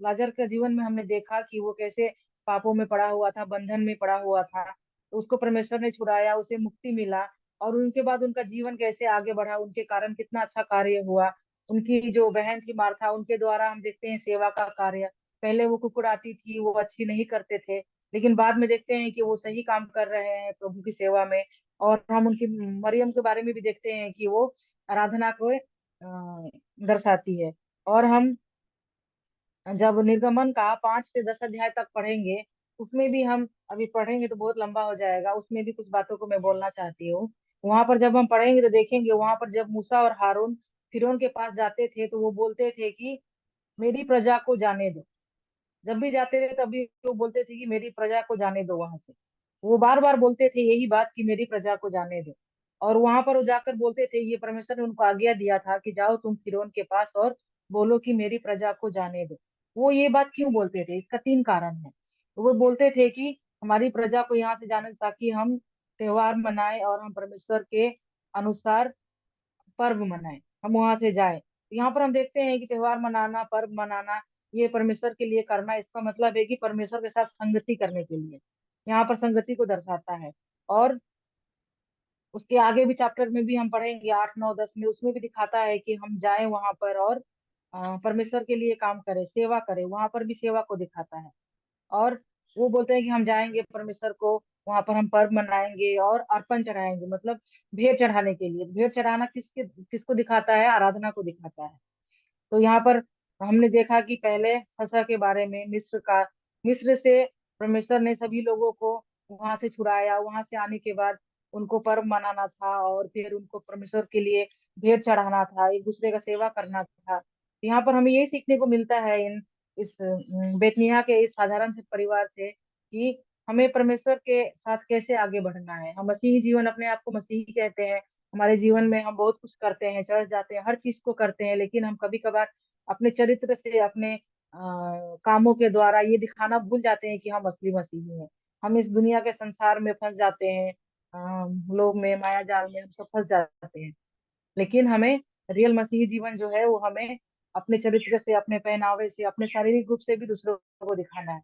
लाजर के जीवन में हमने देखा कि वो कैसे पापों में पड़ा हुआ था, बंधन में पड़ा हुआ था। तो उसको परमेश्वर ने छुड़ाया, उसे मुक्ति मिला। और उनके बाद उनका जीवन कैसे आगे बढ़ा, उनके कारण कितना अच्छा कार्य हुआ। उनकी जो बहन थी मार्था, उनके द्वारा हम देखते हैं सेवा का कार्य। पहले वो कुकुड़ाती थी, वो अच्छी नहीं करते थे, लेकिन बाद में देखते हैं कि वो सही काम कर रहे हैं प्रभु की सेवा में। और हम उनकी मरियम के बारे में भी देखते हैं कि वो आराधना को दर्शाती है। और हम जब निर्गमन का 5 से 10 अध्याय तक पढ़ेंगे, उसमें भी हम अभी पढ़ेंगे तो बहुत लंबा हो जाएगा, उसमें भी कुछ बातों को मैं बोलना चाहती हूँ। वहां पर जब हम पढ़ेंगे तो देखेंगे, वहां पर जब मूसा और हारून फिरौन के पास जाते थे तो वो बोलते थे कि मेरी प्रजा को जाने दो। जब भी जाते थे तभी वो बोलते थे कि मेरी प्रजा को जाने दो वहां से। वो बार बार बोलते थे यही बात कि मेरी प्रजा को जाने दो। और वहां पर वो जाकर बोलते थे, ये परमेश्वर ने उनको आज्ञा दिया था कि जाओ तुम फिरौन के पास और बोलो कि मेरी प्रजा को जाने दो। वो ये बात क्यों बोलते थे, इसका 3 कारण है। तो वो बोलते थे कि हमारी प्रजा को यहाँ से जाने दो, ताकि हम त्योहार मनाएं और हम परमेश्वर के अनुसार पर्व मनाएं, हम वहां से जाए। यहाँ पर हम देखते हैं कि त्योहार मनाना, पर्व मनाना, ये परमेश्वर के लिए करना, इसका मतलब है कि परमेश्वर के साथ संगति करने के लिए। यहाँ पर संगति को दर्शाता है। और उसके आगे भी चैप्टर में भी हम पढ़ेंगे 8 9 10 में, उसमें भी दिखाता है कि हम जाएं वहां पर और परमेश्वर के लिए काम करें, सेवा करें। वहां पर भी सेवा को दिखाता है। और वो बोलते हैं कि हम जाएंगे परमेश्वर को, वहां पर हम पर्व मनाएंगे और अर्पण चढ़ाएंगे, मतलब भेंट चढ़ाने के लिए। भेंट चढ़ाना किसको दिखाता है? आराधना को दिखाता है। तो यहाँ पर हमने देखा कि पहले फसह के बारे में, मिस्र से परमेश्वर ने सभी लोगों को वहां से छुड़ाया। वहां से आने के बाद उनको पर्व मनाना था और फिर उनको परमेश्वर के लिए भेंट चढ़ाना था, एक दूसरे का सेवा करना था। यहाँ पर हमें यही सीखने को मिलता है इस बेतनिया के इस साधारण से परिवार से, कि हमें परमेश्वर के साथ कैसे आगे बढ़ना है। हम मसीही जीवन, अपने आप को मसीही कहते हैं। हमारे जीवन में हम बहुत कुछ करते हैं, चर्च जाते हैं, हर चीज को करते हैं, लेकिन हम कभी कभार अपने चरित्र से, अपने कामों के द्वारा ये दिखाना भूल जाते हैं कि हम असली मसीही हैं। हम इस दुनिया के संसार में फंस जाते हैं, लोग में, माया जाल में हम सब फंस जाते हैं। लेकिन हमें रियल मसीही जीवन जो है वो हमें अपने चरित्र से, अपने पहनावे से, अपने शारीरिक रूप से भी दूसरों को दिखाना है,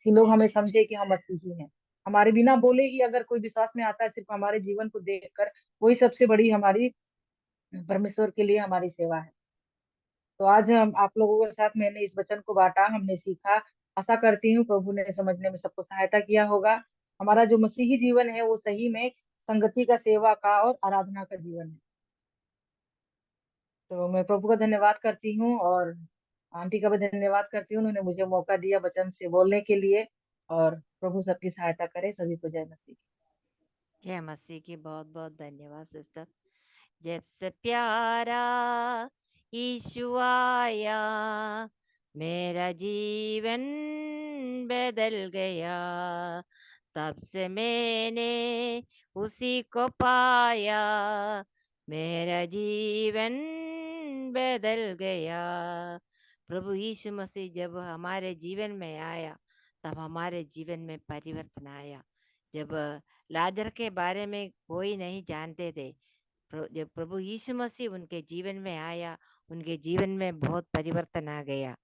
कि लोग हमें समझे कि हम मसीही हैं। हमारे बिना बोले ही अगर कोई विश्वास में आता है, सिर्फ हमारे जीवन को देखकर, वही सबसे बड़ी हमारी परमेश्वर के लिए हमारी सेवा है। तो आज हम आप लोगों के साथ मैंने इस वचन को बांटा, हमने सीखा। आशा करती हूँ प्रभु ने समझने में सबको सहायता किया होगा। हमारा जो मसीही जीवन है वो सही में संगति का, सेवा का और आराधना का जीवन है। तो मैं प्रभु का धन्यवाद करती हूँ और आंटी का भी धन्यवाद करती हूँ, उन्होंने मुझे मौका दिया वचन से बोलने के लिए। और प्रभु सबकी सहायता करे। सभी को जय मसीह। जय मसीह की बहुत बहुत धन्यवाद सिस्टर। जब से प्यारा यीशु आया, मेरा जीवन बदल गया। तब से मैंने उसी को पाया, मेरा जीवन बदल गया। प्रभु यीशु मसीह जब हमारे जीवन में आया, तब हमारे जीवन में परिवर्तन आया। जब लाजर के बारे में कोई नहीं जानते थे, जब प्रभु यीशु मसीह उनके जीवन में आया, उनके जीवन में बहुत परिवर्तन आ गया।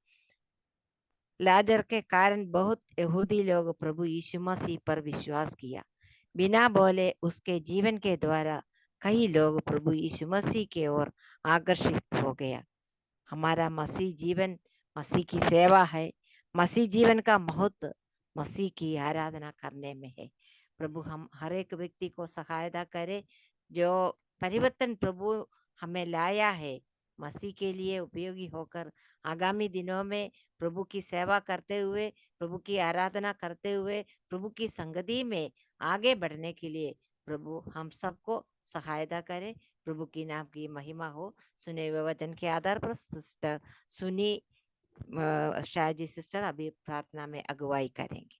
लाजर के कारण बहुत यहूदी लोग प्रभु यीशु मसीह पर विश्वास किया। बिना बोले उसके जीवन के द्वारा कई लोग प्रभु यीशु मसीह के ओर आकर्षित हो गया। हमारा मसीह जीवन मसीह की सेवा है। मसीह जीवन का महत्व मसीह की आराधना करने में है। प्रभु हम हर एक व्यक्ति को सहायता करे, जो परिवर्तन प्रभु हमें लाया है, मसीह के लिए उपयोगी होकर आगामी दिनों में प्रभु की सेवा करते हुए, प्रभु की आराधना करते हुए, प्रभु की संगति में आगे बढ़ने के लिए प्रभु हम सबको सहायता करे। प्रभु की नाम की महिमा हो। सुने हुए वचन के आधार पर सिस्टर सुनी शाह जी सिस्टर अभी प्रार्थना में अगुवाई करेंगे।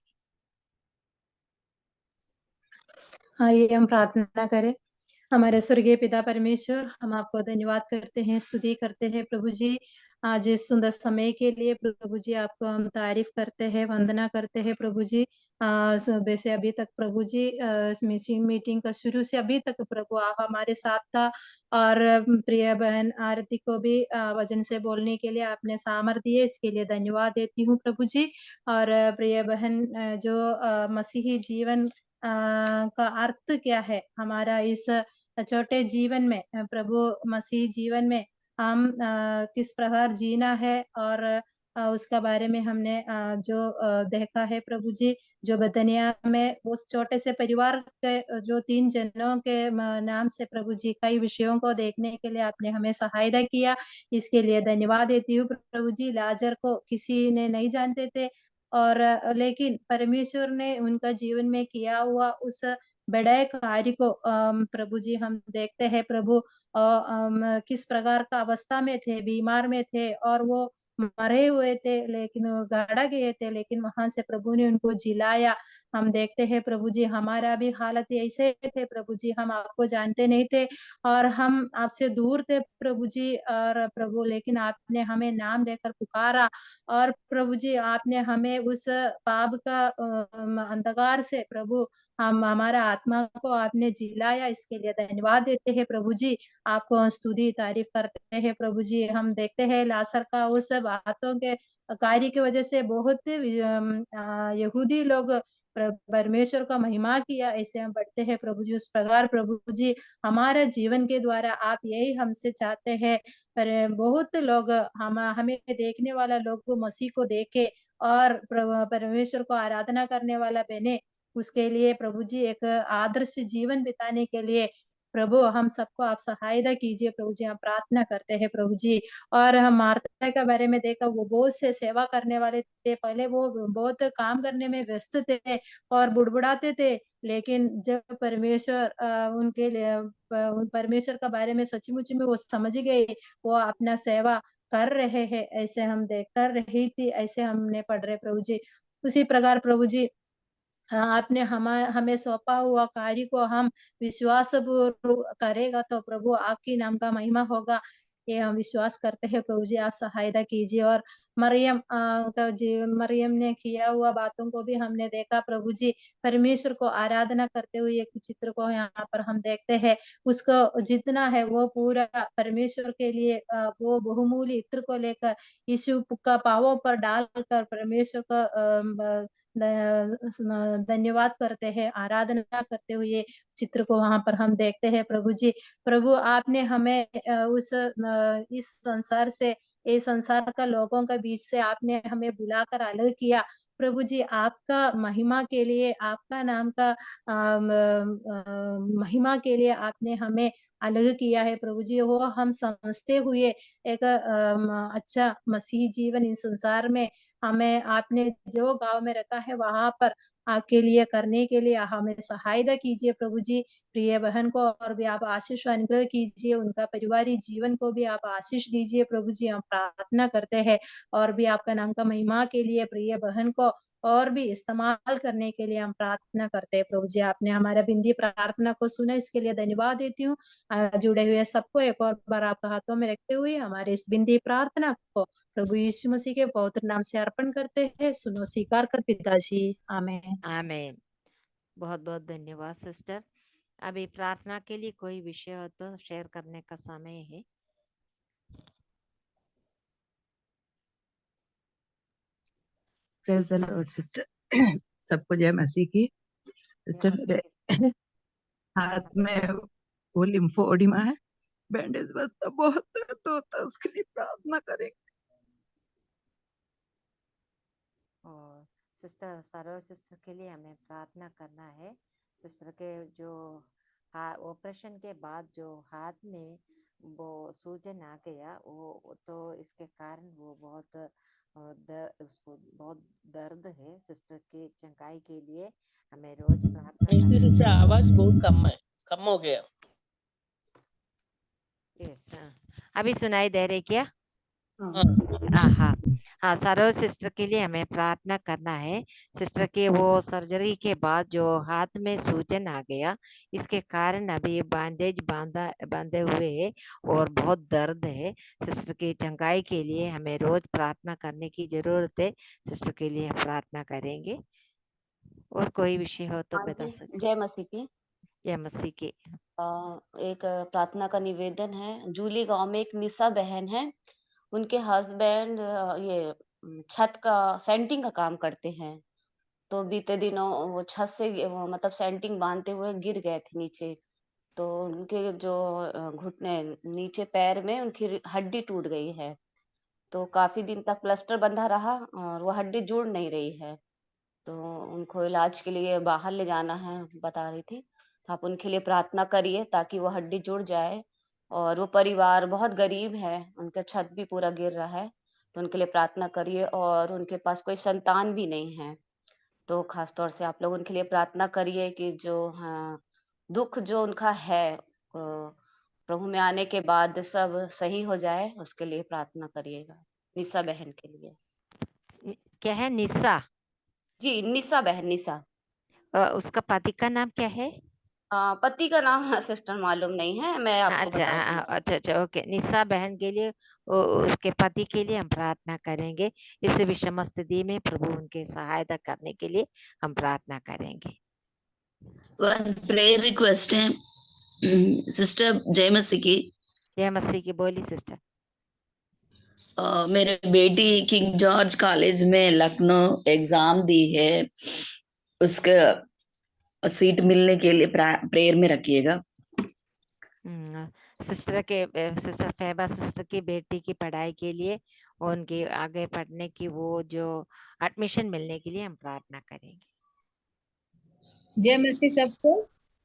आइए हम प्रार्थना करें। हमारे स्वर्गीय पिता परमेश्वर, हम आपको धन्यवाद करते हैं, स्तुति करते हैं प्रभु जी, आज इस सुंदर समय के लिए प्रभु जी आपको हम तारीफ करते हैं, वंदना करते हैं प्रभु जी। सुबह से अभी तक प्रभु जी मीटिंग का शुरू से अभी तक प्रभु आप हमारे साथ था, और प्रिय बहन आरती को भी वचन से बोलने के लिए आपने सामर्थ्य दिए, इसके लिए धन्यवाद देती हूँ प्रभु जी। और प्रिय बहन जो मसीही जीवन का अर्थ क्या है हमारा इस छोटे जीवन में, प्रभु मसीह जीवन में हम किस प्रकार जीना है, और उसका बारे में हमने जो देखा है प्रभु जी, जो बदनिया में उस छोटे से परिवार के जो 3 जनों के नाम से प्रभु जी कई विषयों को देखने के लिए आपने हमें सहायता किया, इसके लिए धन्यवाद देती हूँ प्रभु जी। लाजर को किसी ने नहीं जानते थे, और लेकिन परमेश्वर ने उनका जीवन में किया हुआ उस बड़े कार्य को प्रभु जी हम देखते हैं प्रभु, किस प्रकार का अवस्था में थे, बीमार में थे, और वो मरे हुए थे, लेकिन वो गाड़ा गए थे, लेकिन वहां से प्रभु ने उनको जिलाया। हम देखते हैं प्रभु जी हमारा भी हालत ऐसे थे प्रभु जी, हम आपको जानते नहीं थे और हम आपसे दूर थे प्रभु जी, और प्रभु लेकिन आपने हमें नाम लेकर पुकारा, और प्रभु जी आपने हमें उस पाप का अंधकार से प्रभु हम हमारा आत्मा को आपने जिलाया, इसके लिए धन्यवाद देते हैं प्रभु जी, आपको स्तुति तारीफ करते हैं प्रभु जी। हम देखते हैं लासर का उस बातों के कार्य की वजह से बहुत यहूदी लोग परमेश्वर का महिमा किया, ऐसे हम पढ़ते हैं प्रभु जी। उस प्रकार प्रभु जी हमारे जीवन के द्वारा आप यही हमसे चाहते हैं, पर बहुत लोग हमें देखने वाला लोग को मसीह को देखे और परमेश्वर को आराधना करने वाला बने, उसके लिए प्रभु जी एक आदर्श जीवन बिताने के लिए प्रभु हम सबको आप सहायता कीजिए प्रभु जी, हम प्रार्थना करते हैं प्रभु जी। और हम मार्था के बारे में देखा, वो बहुत से सेवा करने वाले थे, पहले वो बहुत काम करने में व्यस्त थे और बुड़बुड़ाते थे, लेकिन जब परमेश्वर उनके लिए परमेश्वर का बारे में सचमुच में वो समझ गए, वो अपना सेवा कर रहे हैं, ऐसे हम देख कर रही थी, ऐसे हमने पढ़ रहे प्रभु जी। उसी प्रकार प्रभु जी आपने हमें सौंपा हुआ कार्य को हम विश्वास करेगा तो प्रभु आपकी नाम का महिमा होगा, ये हम विश्वास करते हैं प्रभु जी, आप सहायता कीजिए। और मरियम ने किया हुआ बातों को भी हमने देखा प्रभु जी, परमेश्वर को आराधना करते हुए एक चित्र को यहाँ पर हम देखते हैं, उसको जितना है वो पूरा परमेश्वर के लिए वो बहुमूल्य इत्र को लेकर यीशु का पांवों पर डालकर परमेश्वर का धन्यवाद करते हैं, आराधना करते हुए चित्र को वहां पर हम देखते हैं प्रभु जी। प्रभु आपने हमें इस संसार से, इस संसार का लोगों के बीच से आपने हमें बुलाकर अलग किया प्रभु जी, आपका महिमा के लिए, आपका नाम का महिमा के लिए आपने हमें अलग किया है प्रभु जी। वो हम समझते हुए एक अच्छा मसीही जीवन इस संसार में हमें आपने जो गांव में रखा है वहां पर आपके लिए करने के लिए हमें सहायता कीजिए प्रभु जी। प्रिय बहन को और भी आप आशीष व अनुग्रह कीजिए, उनका परिवारी जीवन को भी आप आशीष दीजिए प्रभु जी, हम प्रार्थना करते हैं। और भी आपका नाम का महिमा के लिए प्रिय बहन को और भी इस्तेमाल करने के लिए हम प्रार्थना करते हैं प्रभु जी। आपने हमारा बिंदी प्रार्थना को सुना, इसके लिए धन्यवाद देती हूँ। जुड़े हुए सबको एक और बार आपका हाथों में रखते हुए हमारे इस बिंदी प्रार्थना को प्रभु यीशु मसीह के पवित्र नाम से अर्पण करते हैं, सुनो स्वीकार कर पिताजी, आमीन। आमीन। बहुत बहुत धन्यवाद सिस्टर। अभी प्रार्थना के लिए कोई विषय हो तो शेयर करने का समय है। Praise the Lord sister. सबको जय मसीह की। सिस्टर मेरे हाथ में वो लिम्फोडिमा है, बैंडेज बसता, बहुत दर्द होता है, उसके लिए प्रार्थना करें। और सिस्टर सरो सिस्टर के लिए हमें प्रार्थना करना है। सिस्टर के जो ऑपरेशन के बाद जो हाथ में वो सूजन आ गया, वो तो इसके कारण वो बहुत उसको बहुत दर्द है। सिस्टर की चंगाई के लिए हमें रोज प्रार्थना ऐसी करना से चाहिए। आवाज बहुत कम हो गया। यस, अभी सुनाई दे रही क्या? हाँ, हाँ हाँ, सरोज सिस्टर के लिए हमें प्रार्थना करना है। सिस्टर के वो सर्जरी के बाद जो हाथ में सूजन आ गया, इसके कारण अभी बैंडेज बांधे हुए है और बहुत दर्द है। सिस्टर की चंगाई के लिए हमें रोज प्रार्थना करने की जरूरत है। सिस्टर के लिए हम प्रार्थना करेंगे। और कोई विषय हो तो बता आंटी, सकते। जय मसीह की। जय मसीह की। एक प्रार्थना का निवेदन है। जूली गांव में एक निशा बहन है। उनके हस्बैंड ये छत का सेंटिंग का काम करते हैं। तो बीते दिनों वो छत से मतलब सेंटिंग बांधते हुए गिर गए थे नीचे। तो उनके जो घुटने नीचे पैर में उनकी हड्डी टूट गई है। तो काफी दिन तक प्लास्टर बंधा रहा और वो हड्डी जुड़ नहीं रही है। तो उनको इलाज के लिए बाहर ले जाना है बता रही थी। तो आप उनके लिए प्रार्थना करिए ताकि वो हड्डी जुड़ जाए। और वो परिवार बहुत गरीब है, उनका छत भी पूरा गिर रहा है। तो उनके लिए प्रार्थना करिए और उनके पास कोई संतान भी नहीं है। तो खास तौर से आप लोग उनके लिए प्रार्थना करिए कि जो दुख जो उनका है प्रभु में आने के बाद सब सही हो जाए, उसके लिए प्रार्थना करिएगा। निशा बहन के लिए। क्या है? निशा? जी, निशा बहन, निशा। उसका पति का नाम क्या है? पति का नाम सिस्टर मालूम नहीं है, मैं आपको अच्छा बता दूंगी। अच्छा, ओके। निशा बहन के लिए, उसके पति के लिए हम प्रार्थना करेंगे। इस विषम स्थिति में प्रभु उनके सहायता करने के लिए हम प्रार्थना करेंगे। वन प्रेयर रिक्वेस्ट है सिस्टर जय मसीह की। जय मसीह की। बोली सिस्टर। मेरे बेटी किंग जॉर्ज कॉलेज में लखनऊ एग्जाम दी है, उसका सीट मिलने के लिए प्रेयर में रखिएगा। सिस्टर फैबा सिस्टर की बेटी की पढ़ाई के लिए, उनके आगे पढ़ने की वो जो एडमिशन मिलने के लिए हम प्रार्थना करेंगे। जय मसीह सबको।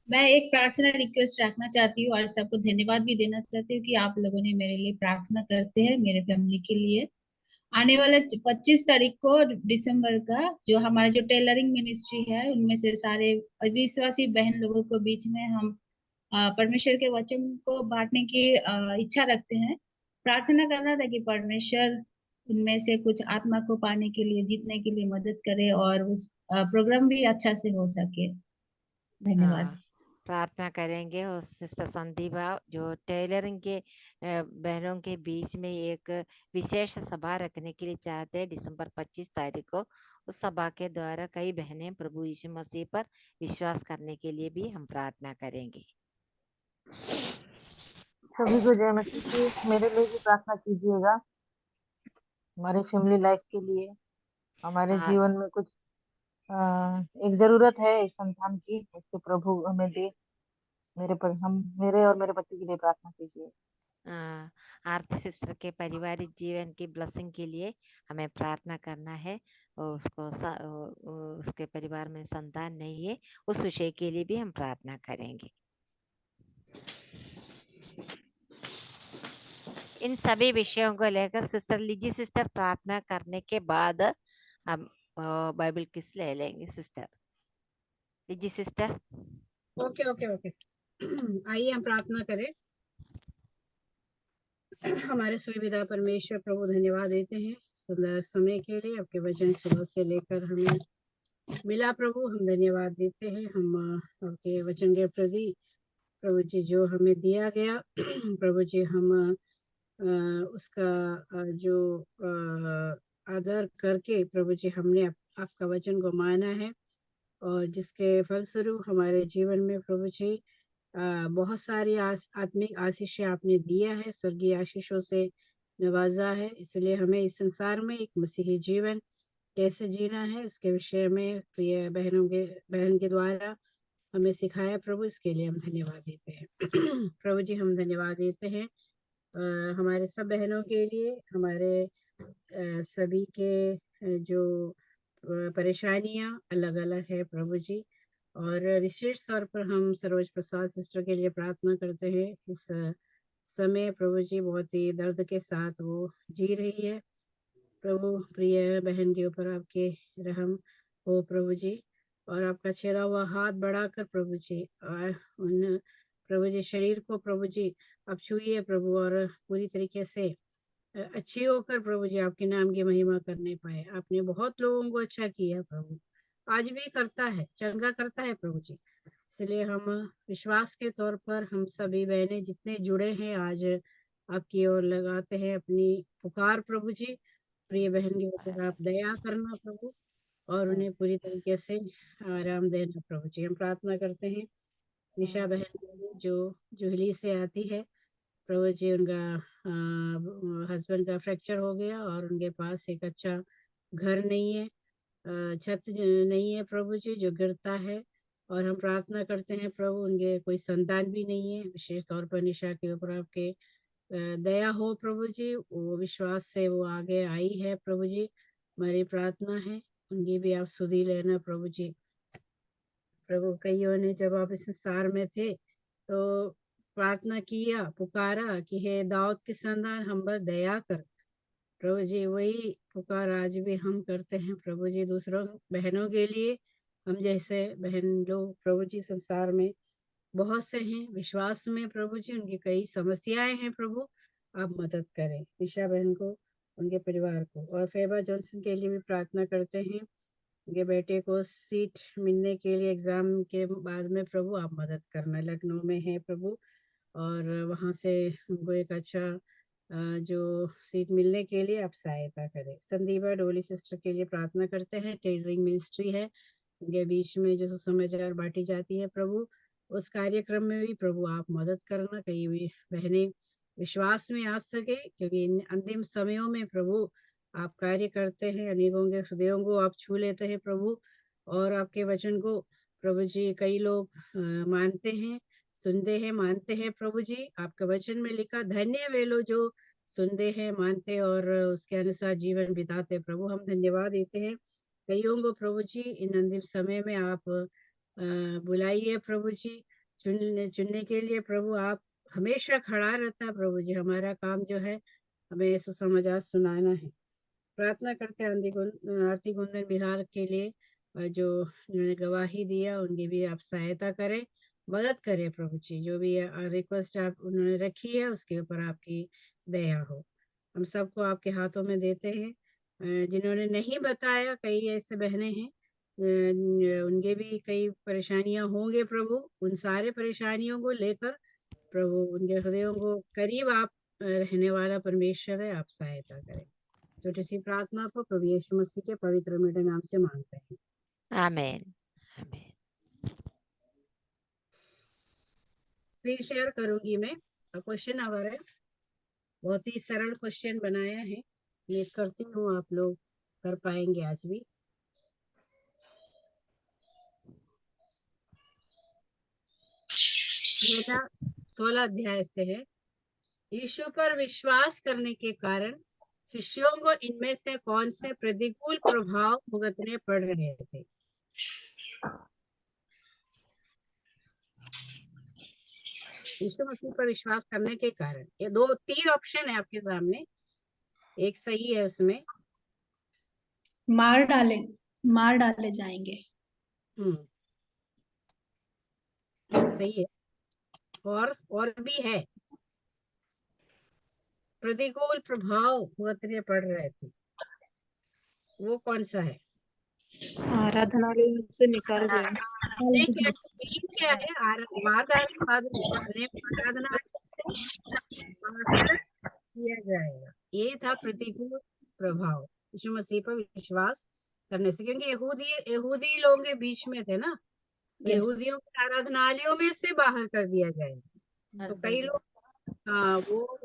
मैं एक प्रार्थना रिक्वेस्ट रखना चाहती हूँ और सबको धन्यवाद भी देना चाहती हूँ कि आप लोगों ने मेरे लिए प्रार्थना करते हैं, मेरे फैमिली के लिए। आने वाले 25 तारीख को दिसंबर का जो हमारा जो टेलरिंग मिनिस्ट्री है, उनमें से सारे विश्वासी बहन लोगों को बीच में हम परमेश्वर के वचन को बांटने की इच्छा रखते हैं। प्रार्थना करना था कि परमेश्वर उनमें से कुछ आत्मा को पाने के लिए, जीतने के लिए मदद करे और उस प्रोग्राम भी अच्छा से हो सके। धन्यवाद। प्रार्थना करेंगे। और सिस्टर संदीपा जो टेलरिंग के बहनों के बीच में एक विशेष सभा रखने के लिए चाहते हैं दिसंबर 25 तारीख को। उस सभा के द्वारा कई बहनें प्रभु यीशु मसीह पर विश्वास करने के लिए भी हम प्रार्थना करेंगे। सभी को जय मसीह की। मेरे लिए भी प्रार्थना कीजिएगा, हमारे फैमिली लाइफ के लिए। हमारे जीवन में कुछ एक जरूरत है इस संतान की, उसको प्रभु हमें दे। मेरे और मेरे पति के लिए प्रार्थना कीजिए। आरती सिस्टर के पारिवारिक जीवन की ब्लेसिंग के लिए हमें प्रार्थना करना है। और उसके परिवार में संतान नहीं है, उस विषय के लिए भी हम प्रार्थना करेंगे। इन सभी विषयों को लेकर सिस्टर लीजी सिस्टर प्रार्थना करने के बाद हम बाइबल किस ले लेंगे। Sister Lizzie sister. Okay okay okay आइए हम प्रार्थना करें। हमारे सुविधा परमेश्वर प्रभु, धन्यवाद देते हैं सुंदर समय के लिए। आपके वचन सुबह से लेकर हमें मिला प्रभु, हम धन्यवाद देते हैं। हम आपके वचन के प्रति प्रभु जी जो हमें दिया गया प्रभु जी, हम उसका जो आदर करके प्रभु जी हमने आपका वचन को माना है। और जिसके फलस्वरूप हमारे जीवन में प्रभु जी बहुत सारी आत्मिक आशीषें आपने दिया है, स्वर्गीय आशीषों से नवाजा है। इसलिए हमें इस संसार में एक मसीही जीवन कैसे जीना है, उसके विषय में प्रिय बहन के द्वारा हमें सिखाया प्रभु, इसके लिए हम धन्यवाद देते हैं। प्रभु जी हम धन्यवाद देते हैं हमारे सब बहनों के लिए, हमारे सभी के जो परेशानियां अलग अलग है प्रभु जी, और विशेष तौर पर हम सरोज प्रसाद सिस्टर के लिए प्रार्थना करते हैं। इस समय प्रभु जी बहुत ही दर्द के साथ वो जी रही है। प्रभु प्रिय बहन के ऊपर आपके रहम हो प्रभु जी, और आपका छेदा हुआ हाथ बढ़ाकर प्रभु जी उन प्रभु जी शरीर को प्रभु जी आप छूइए प्रभु, और पूरी तरीके से अच्छी होकर प्रभु जी आपके नाम की महिमा करने पाए। आपने बहुत लोगों को अच्छा किया प्रभु, आज भी करता है, चंगा करता है प्रभु जी। इसलिए हम विश्वास के तौर पर हम सभी बहनें जितने जुड़े हैं आज आपकी ओर लगाते हैं अपनी पुकार प्रभु जी। प्रिय बहन के ऊपर आप दया करना प्रभु, और उन्हें पूरी तरीके से आराम देना प्रभु जी। हम प्रार्थना करते हैं निशा बहन के लिए जो जुहली से आती है प्रभु जी, उनका हस्बैंड का फ्रैक्चर हो गया और उनके पास एक अच्छा घर नहीं है, छत नहीं है प्रभु जी, जो गिरता है। और हम प्रार्थना करते हैं प्रभु उनके कोई संतान भी नहीं है, विशेष तौर पर निशा के ऊपर आपके दया हो प्रभु जी। वो विश्वास से वो आगे आई है प्रभु जी, हमारी प्रार्थना है उनकी भी आप सुधी लेना प्रभु जी। प्रभु कईयों ने जब आप इस संसार में थे तो प्रार्थना किया, पुकारा कि हे दाऊद के संतान हम पर दया कर प्रभु जी। वही पुकार आज भी हम करते हैं प्रभु जी दूसरों बहनों के लिए। हम जैसे बहन लोग प्रभु जी संसार में बहुत से हैं विश्वास में प्रभु जी, उनकी कई समस्याएं हैं प्रभु, आप मदद करें निशा बहन को, उनके परिवार को। और फेबा जॉनसन के लिए भी प्रार्थना करते हैं, उनके बेटे को सीट मिलने के लिए एग्जाम के बाद में प्रभु आप मदद करना। लखनऊ में है प्रभु, और वहां से उनको एक अच्छा जो सीट मिलने के लिए आप सहायता करें। संदीपा डोली सिस्टर के लिए प्रार्थना करते हैं, टेलरिंग मिनिस्ट्री है उनके बीच में जो सुसमाचार बांटी जाती है प्रभु, उस कार्यक्रम में भी प्रभु आप मदद करना, कई भी बहनें विश्वास में आ सके, क्योंकि इन अंतिम समयों में प्रभु आप कार्य करते हैं, अनेकों के हृदयों को आप छू लेते हैं प्रभु, और आपके वचन को प्रभु जी कई लोग मानते हैं, सुनते हैं, मानते हैं प्रभु जी। आपका वचन में लिखा धन्य वे लोग जो सुनते हैं, मानते और उसके अनुसार जीवन बिताते। प्रभु हम धन्यवाद देते हैं कईयों को प्रभु जी इन अंतिम समय में आप बुलाइए प्रभु जी, चुनने के लिए प्रभु आप हमेशा खड़ा रहता प्रभु जी। हमारा काम जो है हमें सुसमाचार सुनाना है। प्रार्थना करते हैं आरती कुंदन बिहार के लिए, जो उन्होंने गवाही दिया उनकी भी आप सहायता करें, मदद करें प्रभु जी। जो भी रिक्वेस्ट आप उन्होंने रखी है उसके ऊपर आपकी दया हो। हम सबको आपके हाथों में देते हैं। जिन्होंने नहीं बताया, कई ऐसे बहनें हैं उनके भी कई परेशानियां होंगे प्रभु, उन सारे परेशानियों को लेकर प्रभु उनके हृदयों को करीब आप रहने वाला परमेश्वर है, आप सहायता करें। छोटी सी प्रार्थना को प्रभु यीशु मसीह के पवित्र मीठे नाम से मांगते हैं, आमेन। स्क्रीन शेयर करूंगी मैं। क्वेश्चन आवर है, बहुत ही सरल क्वेश्चन बनाया है, उम्मीद करती हूँ आप लोग कर पाएंगे आज भी। मेरा 16 अध्याय से है, यीशु पर विश्वास करने के कारण शिष्यों को इनमें से कौन से प्रतिकूल प्रभाव भुगतने पड़ रहे थे? यीशु मसीह पर विश्वास करने के कारण ये 3 ऑप्शन है आपके सामने, एक सही है उसमें मार डाले जाएंगे। सही है, और भी है प्रतिकूल प्रभाव भुगतने पड़ रहे थे, वो कौन सा है? आराधनालय से निकाल दिया। क्या है? आराधना किया जाएगा, ये था प्रतिकूल प्रभाव यीशु मसीह पर विश्वास करने से, क्योंकि यहूदी लोगों के बीच में थे ना, यहूदियों के आराधनालयों में से बाहर कर दिया जाएगा। तो कई लोग वो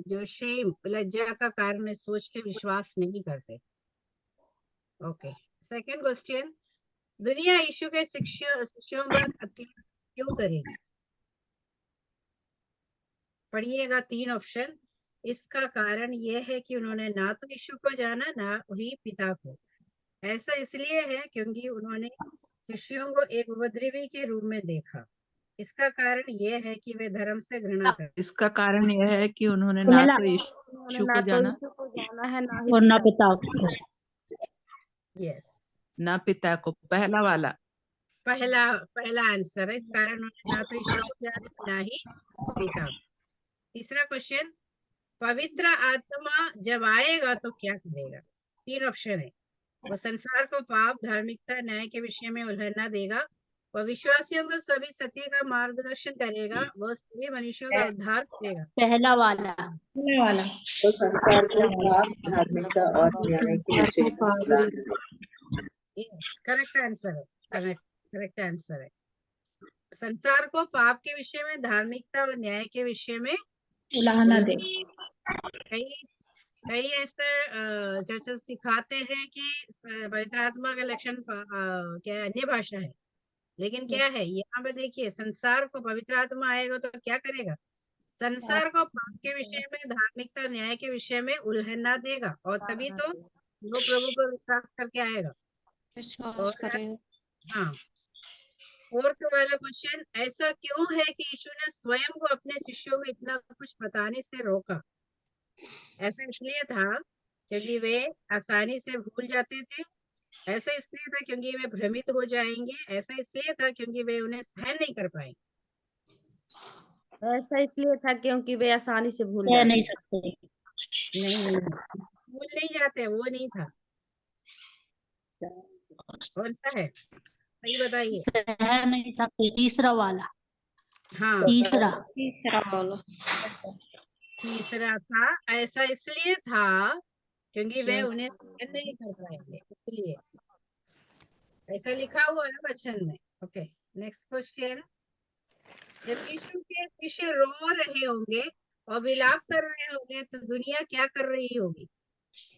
जो शेम लज्जा का कारण सोच के विश्वास नहीं करते। ओके, सेकंड क्वेश्चन, दुनिया यीशु के शिष्यों पर अत्याचार क्यों करेगी? पढ़िएगा 3 ऑप्शन। इसका कारण यह है कि उन्होंने ना तो यीशु को जाना, ना ही पिता को। ऐसा इसलिए है क्योंकि उन्होंने शिष्यों को एक उपद्रवी के रूप में देखा। इसका कारण यह है कि वे धर्म से घृणा करते। इसका कारण यह है कि उन्होंने ना पहला तो उन्होंने यीशु ना को तो जाना यीशु को जाना है ना ही और ना पिता पिता को। यस, ना पिता को। पहला वाला पहला पहला आंसर है। इस कारण उन्होंने ना तो ईश्वर को जाना ना ही पिता को। तीसरा क्वेश्चन, पवित्र आत्मा जब आएगा तो क्या करेगा? 3 ऑप्शन है। वो संसार को पाप, धार्मिकता, न्याय के विषय में उल्हना देगा। वह विश्वासियों को सभी सत्य का मार्गदर्शन करेगा। वह सभी मनुष्यों का उद्धार करेगा। पहला वाला। पहला वाला। तो संसार को पाप, धार्मिकता और न्याय के विषय में उलाहना देगा। करेक्ट आंसर है। करेक्ट आंसर है। संसार को पाप के विषय में, धार्मिकता और न्याय के विषय में उलाहना दे। कई ऐसे चर्चेस सिखाते हैं कि पवित्र आत्मा का लक्षण क्या है? अन्य भाषा है। लेकिन क्या है यहाँ पे देखिए, संसार को पवित्र आत्मा आएगा तो क्या करेगा? संसार को पाप के विषय में, धार्मिकता, न्याय के विषय में उल्हना देगा, और तभी तो वो प्रभु पर विश्वास करके आएगा। विश्वास करेगा। हाँ, फोर्थ वाला क्वेश्चन, ऐसा क्यों है कि यीशु ने स्वयं को अपने शिष्यों को इतना कुछ बताने से रोका? ऐसा इसलिए था क्योंकि वे आसानी से भूल जाते थे। ऐसा इसलिए था क्योंकि वे भ्रमित हो जाएंगे। ऐसा इसलिए था क्योंकि वे उन्हें सहन नहीं कर पाएंगे। ऐसा इसलिए था क्योंकि वे आसानी से भूल कह जाते नहीं हैं। सकते। नहीं, भूल नहीं जाते, वो नहीं था। कौन सा है? सही बताइए। कह नहीं सकते। तीसरा वाला। हाँ, तीसरा। तीसरा वाला। तीसरा था, ऐसा इसलिए था क्योंकि वे उन्हें सहन नहीं कर पाएंगे, इसलिए ऐसा लिखा हुआ है वचन में। ओके, नेक्स्ट क्वेश्चन, जब यीशु के शिष्य रो रहे होंगे और विलाप कर रहे होंगे तो दुनिया क्या कर रही होगी?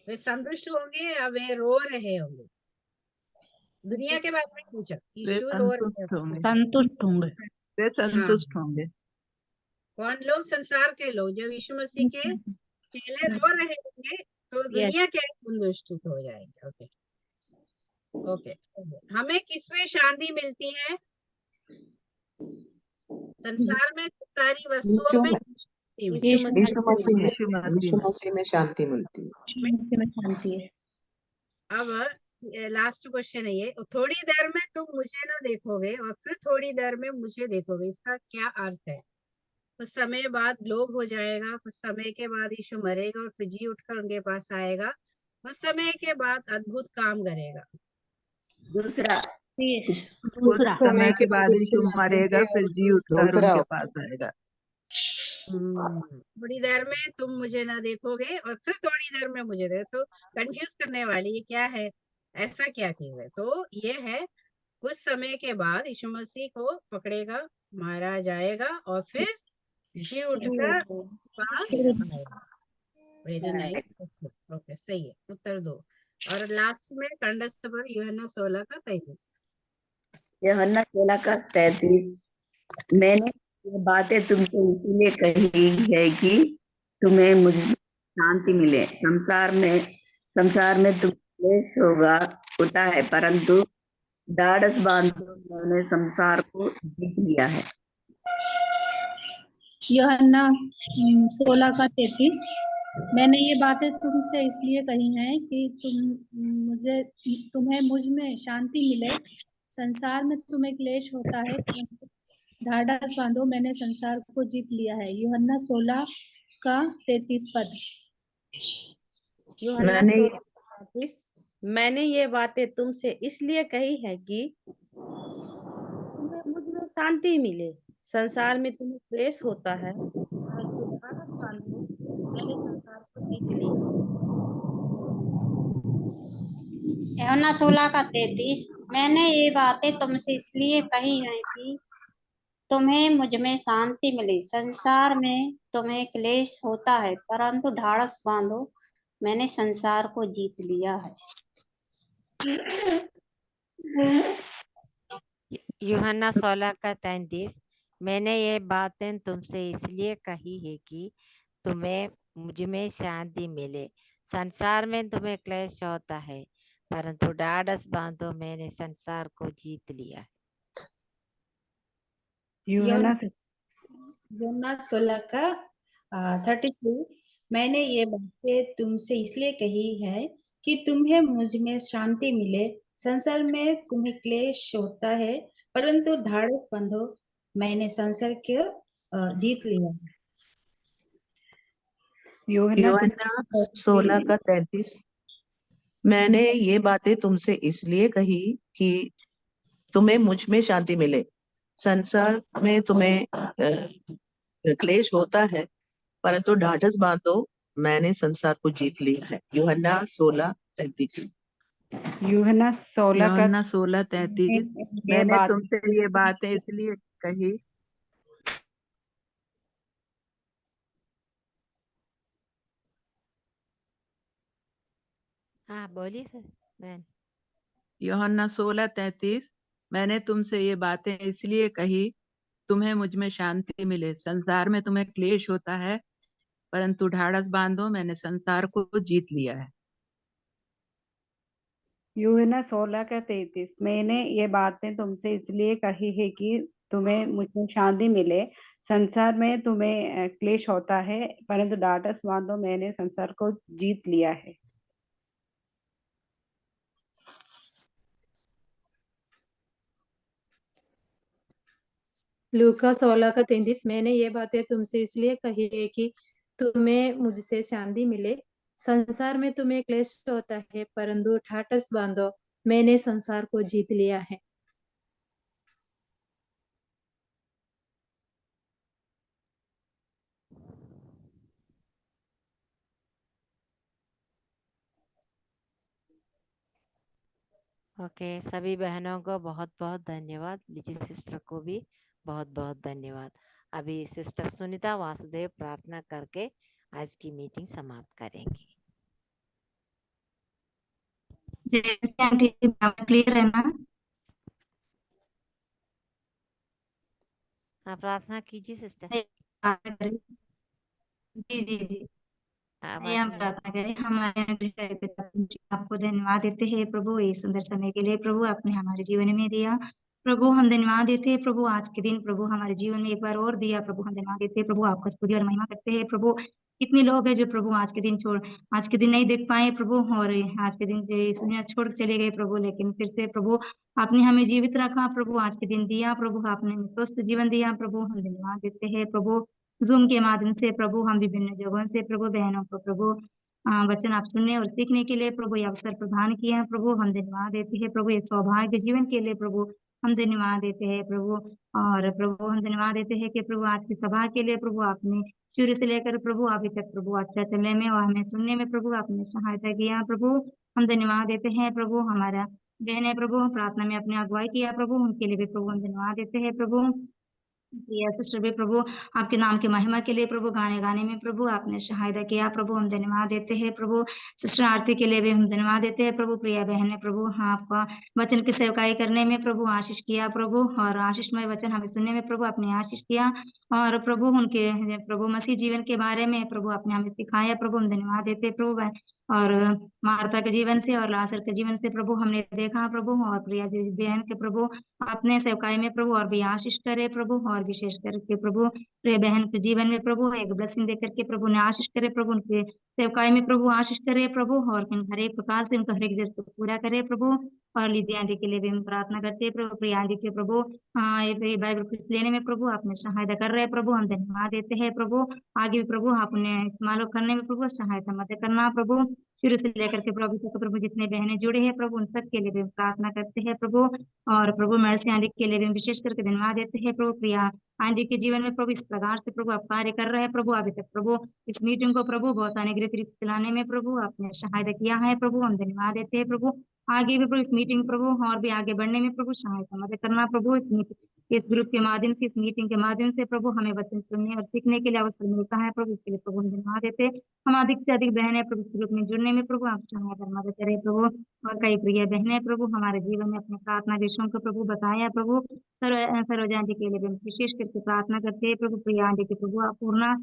वे संतुष्ट होंगे या वे रो रहे होंगे? दुनिया के बारे में पूछा। वे यीशु रो रहे संतुष्ट होंगे। संतुष्ट होंगे। वे संतुष्ट होंगे। कौन लोग? संसार के लोग। जब यीशु मसीह के चेले रो रहे होंगे तो दुनिया के संतुष्ट हो जाएंगे। Okay okay. हमें किसमें शांति मिलती है? संसार में, सारी वस्तुओं में, यीशु मसीह में शांति मिलती है। अब लास्ट क्वेश्चन है ये, थोड़ी देर में तुम मुझे ना देखोगे और फिर थोड़ी देर में मुझे देखोगे, इसका क्या अर्थ है? कुछ समय बाद लोभ हो जाएगा, कुछ समय के बाद यीशु मरेगा और फिर जी उठकर उनके पास आएगा, कुछ समय के बाद अद्भुत काम करेगा। दूसरा। कुछ समय के बाद यीशु मरेगा, फिर जी उठकर उनके पास आएगा। थोड़ी देर में तुम मुझे ना देखोगे और फिर थोड़ी देर में मुझे देखो, तो कंफ्यूज करने वाली ये क्या है? ऐसा क्या चीज है? तो ये है, कुछ समय के बाद यीशु मसीह को पकड़ेगा, मारा जाएगा और फिर जी उठकर पास आएगा। Very nice. ओके, सही है, उत्तर दो। और लास्ट में कंठस्थ पर यूहन्ना 16:33। यूहन्ना 16:33, मैंने ये बातें तुमसे इसीलिए कही है कि तुम्हें मुझ शांति मिले। संसार में तुम क्लेश होता है, परंतु ढाढ़स बांधो, मैंने संसार को जीत लिया है। यूहन्ना 16:33, मैंने ये बातें तुमसे इसलिए कही हैं कि तुम्हें मुझ में शांति मिले। संसार में तुम्हें क्लेश होता है, ढाढ़स बांधो, मैंने संसार को जीत लिया है। यूहन्ना 16:33 पद। यूहन्ना 16:33, मैंने ये बातें तुमसे इसलिए कही है कि तुम्हें मुझ में शांति मिले। संसार में तुम्हें क्लेश होता है, परंतु ढाढ़स बांधो, मैंने संसार को जीत लिया। यूहन्ना 16:33, मैंने ये बातें तुमसे इसलिए कही हैं कि तुम्हें मुझ में शांति मिले। संसार में तुम्हें क्लेश होता है, परंतु ढाढ़स बांधो, मैंने संसार को जीत लिया है। यूहन्ना 16:33, मैंने ये बातें तुमसे इसलिए कही है कि तुम्हें मुझ में शांति मिले। संसार में तुम्हें क्लेश होता है, परंतु ढाढ़स बांधो मैंने संसार को जीत लिया है। यूहन्ना योना 16 का 32। मैंने ये बातें तुमसे इसलिए कही है कि तुम्हें मुझ में शांति मिले। संसार में तुम्हें क्लेश होता है, परंतु ढाढ़स बंधो, मैंने संसार को जीत लिया है। यूहन्ना यूहन्ना 16 का 33। मैंने ये बातें तुमसे इसलिए कही कि तुम्हें मुझ में शांति मिले। संसार में तुम्हें क्लेश होता है, परंतु ढाढ़स बांधो, मैंने संसार को जीत लिया है। यूहन्ना 16:33। यूहन्ना 16:33। मैंने तुमसे ये बातें इसलिए कही। हाँ बोलिए सर बहन। यूहन्ना 16:33। मैंने तुमसे ये बातें इसलिए कही, तुम्हें मुझ में शांति मिले। संसार में तुम्हें क्लेश होता है, परंतु ढाढ़स बांधो, मैंने संसार को जीत लिया है। यूहन्ना 16 का 33। मैंने ये बातें तुमसे इसलिए कही है कि तुम्हें मुझ में शांति मिले। संसार में तुम्हें क्लेश होता है, परंतु ढाढ़स बांधो, मैंने संसार को जीत लिया है। लूका 16 का 33। मैंने ये बातें तुमसे इसलिए कही है कि तुम्हें मुझसे शांति मिले। संसार में तुम्हें क्लेश होता है, परंतु ढाढ़स बांधो, मैंने संसार को जीत लिया है। ओके, सभी बहनों को बहुत बहुत धन्यवाद। लिजी सिस्टर को भी बहुत बहुत धन्यवाद। अभी सिस्टर सुनीता वासुदेव प्रार्थना करके आज की मीटिंग समाप्त करेंगी। क्लियर है ना? हाँ प्रार्थना कीजिए सिस्टर। जी जी जी। आवाज हम नहीं। प्रार्थना करें। हमारे अनुग्रहकारी पिता, आपको धन्यवाद देते हैं प्रभु, ये सुंदर समय के लिए प्रभु आपने हमारे जीवन में दिया। प्रभु हम धन्यवाद देते हैं प्रभु, आज के दिन प्रभु हमारे जीवन में एक बार और दिया प्रभु, हम धन्यवाद देते हैं प्रभु, आपका स्तुति और महिमा करते हैं प्रभु। कितने लोग हैं जो प्रभु आज के दिन नहीं देख पाए प्रभु, और आज के दिन जो इस दुनिया छोड़ के चले गए प्रभु, लेकिन फिर से प्रभु आपने हमें जीवित रखा प्रभु, आज के दिन दिया प्रभु, आपने हमें स्वस्थ जीवन दिया प्रभु, हम धन्यवाद देते हैं प्रभु। जूम के माध्यम से प्रभु हम विभिन्न जगहों से प्रभु बहनों को प्रभु वचन आप सुनने और सीखने के लिए प्रभु ये अवसर प्रदान किया है प्रभु, हम धन्यवाद देते हैं प्रभु, ये सौभाग्य जीवन के लिए प्रभु हम धन्यवाद देते हैं प्रभु। और प्रभु हम धन्यवाद देते हैं कि प्रभु आज की सभा के लिए प्रभु आपने शुरू से लेकर प्रभु अभी तक प्रभु अच्छा चलने में और हमें सुनने में प्रभु आपने सहायता किया प्रभु, हम धन्यवाद देते हैं प्रभु। हमारा बहन प्रभु प्रार्थना में अपने अगुवाई किया प्रभु, उनके लिए भी प्रभु हम धन्यवाद देते हैं प्रभु। सिस्टर भी प्रभु आपके नाम की महिमा के लिए प्रभु गाने में प्रभु आपने सहायता किया प्रभु, हम धन्यवाद देते हैं प्रभु। सिस्टर आरती के लिए भी हम धन्यवाद देते हैं प्रभु। प्रिया बहन ने प्रभु हाँ आपका वचन की सेवकाई करने में प्रभु आशीष किया प्रभु, और आशीषमय वचन हमें सुनने में प्रभु आपने आशीष किया, और प्रभु उनके प्रभु मसीह जीवन के बारे में प्रभु आपने हमें सिखाया प्रभु, हम धन्यवाद देते हैं प्रभु। और मार्था के जीवन से और लाजर के जीवन से प्रभु हमने देखा प्रभु, और प्रिया बहन के प्रभु अपने सेवकाई में प्रभु और भी आशीष करे प्रभु, और विशेष करके प्रभु प्रिय बहन के जीवन में प्रभु एक ब्लेसिंग देकर के प्रभु ने आशीष करे प्रभु, उनके सेवकाई में प्रभु आशीष करे प्रभु, और हर एक प्रकार से उनका हर एक जरूरत को पूरा करे प्रभु। और लिदी आंटी के लिए भी हम प्रार्थना करते हैं प्रभु, प्रिया आंटी के प्रभु ये बाइबल क्विज लेने में प्रभु आपने सहायता कर रहे हैं प्रभु, हम धन्यवाद देते हैं प्रभु। आगे भी प्रभु आपने इस्तेमाल करने में प्रभु सहायता मदद करना प्रभु, शुरू से लेकर के प्रभु तक प्रभु जितने बहनें जुड़े हैं प्रभु उन सब के लिए भी प्रार्थना करते हैं प्रभु। और प्रभु मर्सी आंटी के लिए भी विशेष करके धन्यवाद देते हैं प्रभु। प्रिया आंटी के जीवन में प्रभु इस प्रकार से प्रभु आप कार्य कर रहे हैं प्रभु, अभी तक प्रभु इस मीटिंग को प्रभु बहुत अनुग्रहित तरीके से चलाने में प्रभु आपने सहायता किया है प्रभु, हम धन्यवाद देते हैं प्रभु। आगे भी प्रभु इस मीटिंग प्रभु और भी आगे बढ़ने में प्रभु सहायता मदद करना प्रभु। इस ग्रुप के माध्यम से, इस मीटिंग के माध्यम से प्रभु हमें वचन सुनने और सीखने के लिए अवसर मिलता है प्रभु, इसके लिए प्रभु हम धन्यवाद देते हैं। हम अधिक से अधिक बहनें प्रभु इस ग्रुप में जुड़ने में प्रभु आप सहायता मदद करें प्रभु। और कई प्रिय बहनें प्रभु हमारे जीवन में अपने प्रार्थना विषयों को प्रभु बताया प्रभु। सरोजा आंटी के लिए भी विशेष करके प्रार्थना करते हैं प्रभु। प्रिया आंटी के प्रभु आप पूर्ण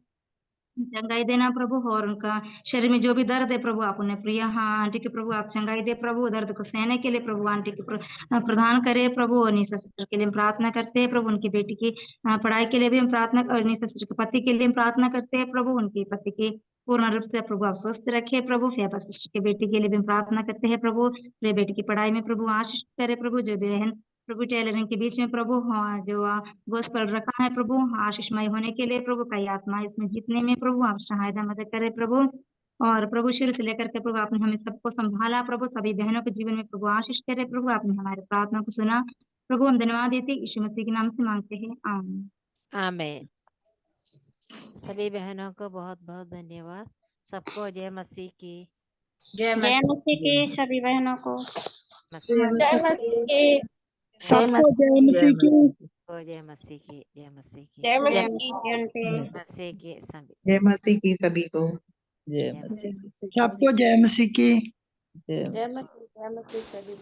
चंगाई देना प्रभु, और उनका शरीर में जो भी दर्द है प्रभु आप उन्हें प्रिय हाँ आंटी के प्रभु आप चंगाई दे प्रभु, दर्द को सहने के लिए प्रभु आंटी के प्रदान करे प्रभु। और निशा सिस्टर के लिए हम प्रार्थना करते हैं प्रभु, उनकी बेटी की पढ़ाई के लिए भी हम प्रार्थना, और निशा सिस्टर के पति के लिए हम प्रार्थना करते हैं प्रभु, उनकी पति की पूर्ण रूप से प्रभु आप स्वस्थ रखे प्रभु। फेबा सिस्टर के बेटी के लिए भी हम प्रार्थना करते हैं प्रभु, मेरे बेटी की पढ़ाई में प्रभु आशीष करे प्रभु। जो बहन प्रभु टेलरिंग के बीच में प्रभु हाँ जो गोस्पेल रखा है प्रभु आशीषमय होने के लिए प्रभु, कई आत्मा इसमें जीतने में प्रभु आप सहायता मदद करे प्रभु। और प्रभु शुरू से लेकर के प्रभु आपने हमें सबको संभाला प्रभु, सभी बहनों के जीवन में प्रभु आशीष करे प्रभु, आपने हमारे प्रार्थना को सुना प्रभु। हम धन्यवाद देते यीशु मसीह के नाम से मांगते हैं, आमीन। आमीन। सभी बहनों को बहुत बहुत धन्यवाद। सबको जय मसीह की। जय मसीह की सभी बहनों को। जय मसीह की। सबको जय मसीह की। जय मसीह की। जय मसीह की। जय जय मसीह मसीह की सभी। जय मसीह की सभी को। सबको जय मसीह की। जय मसीह सभी।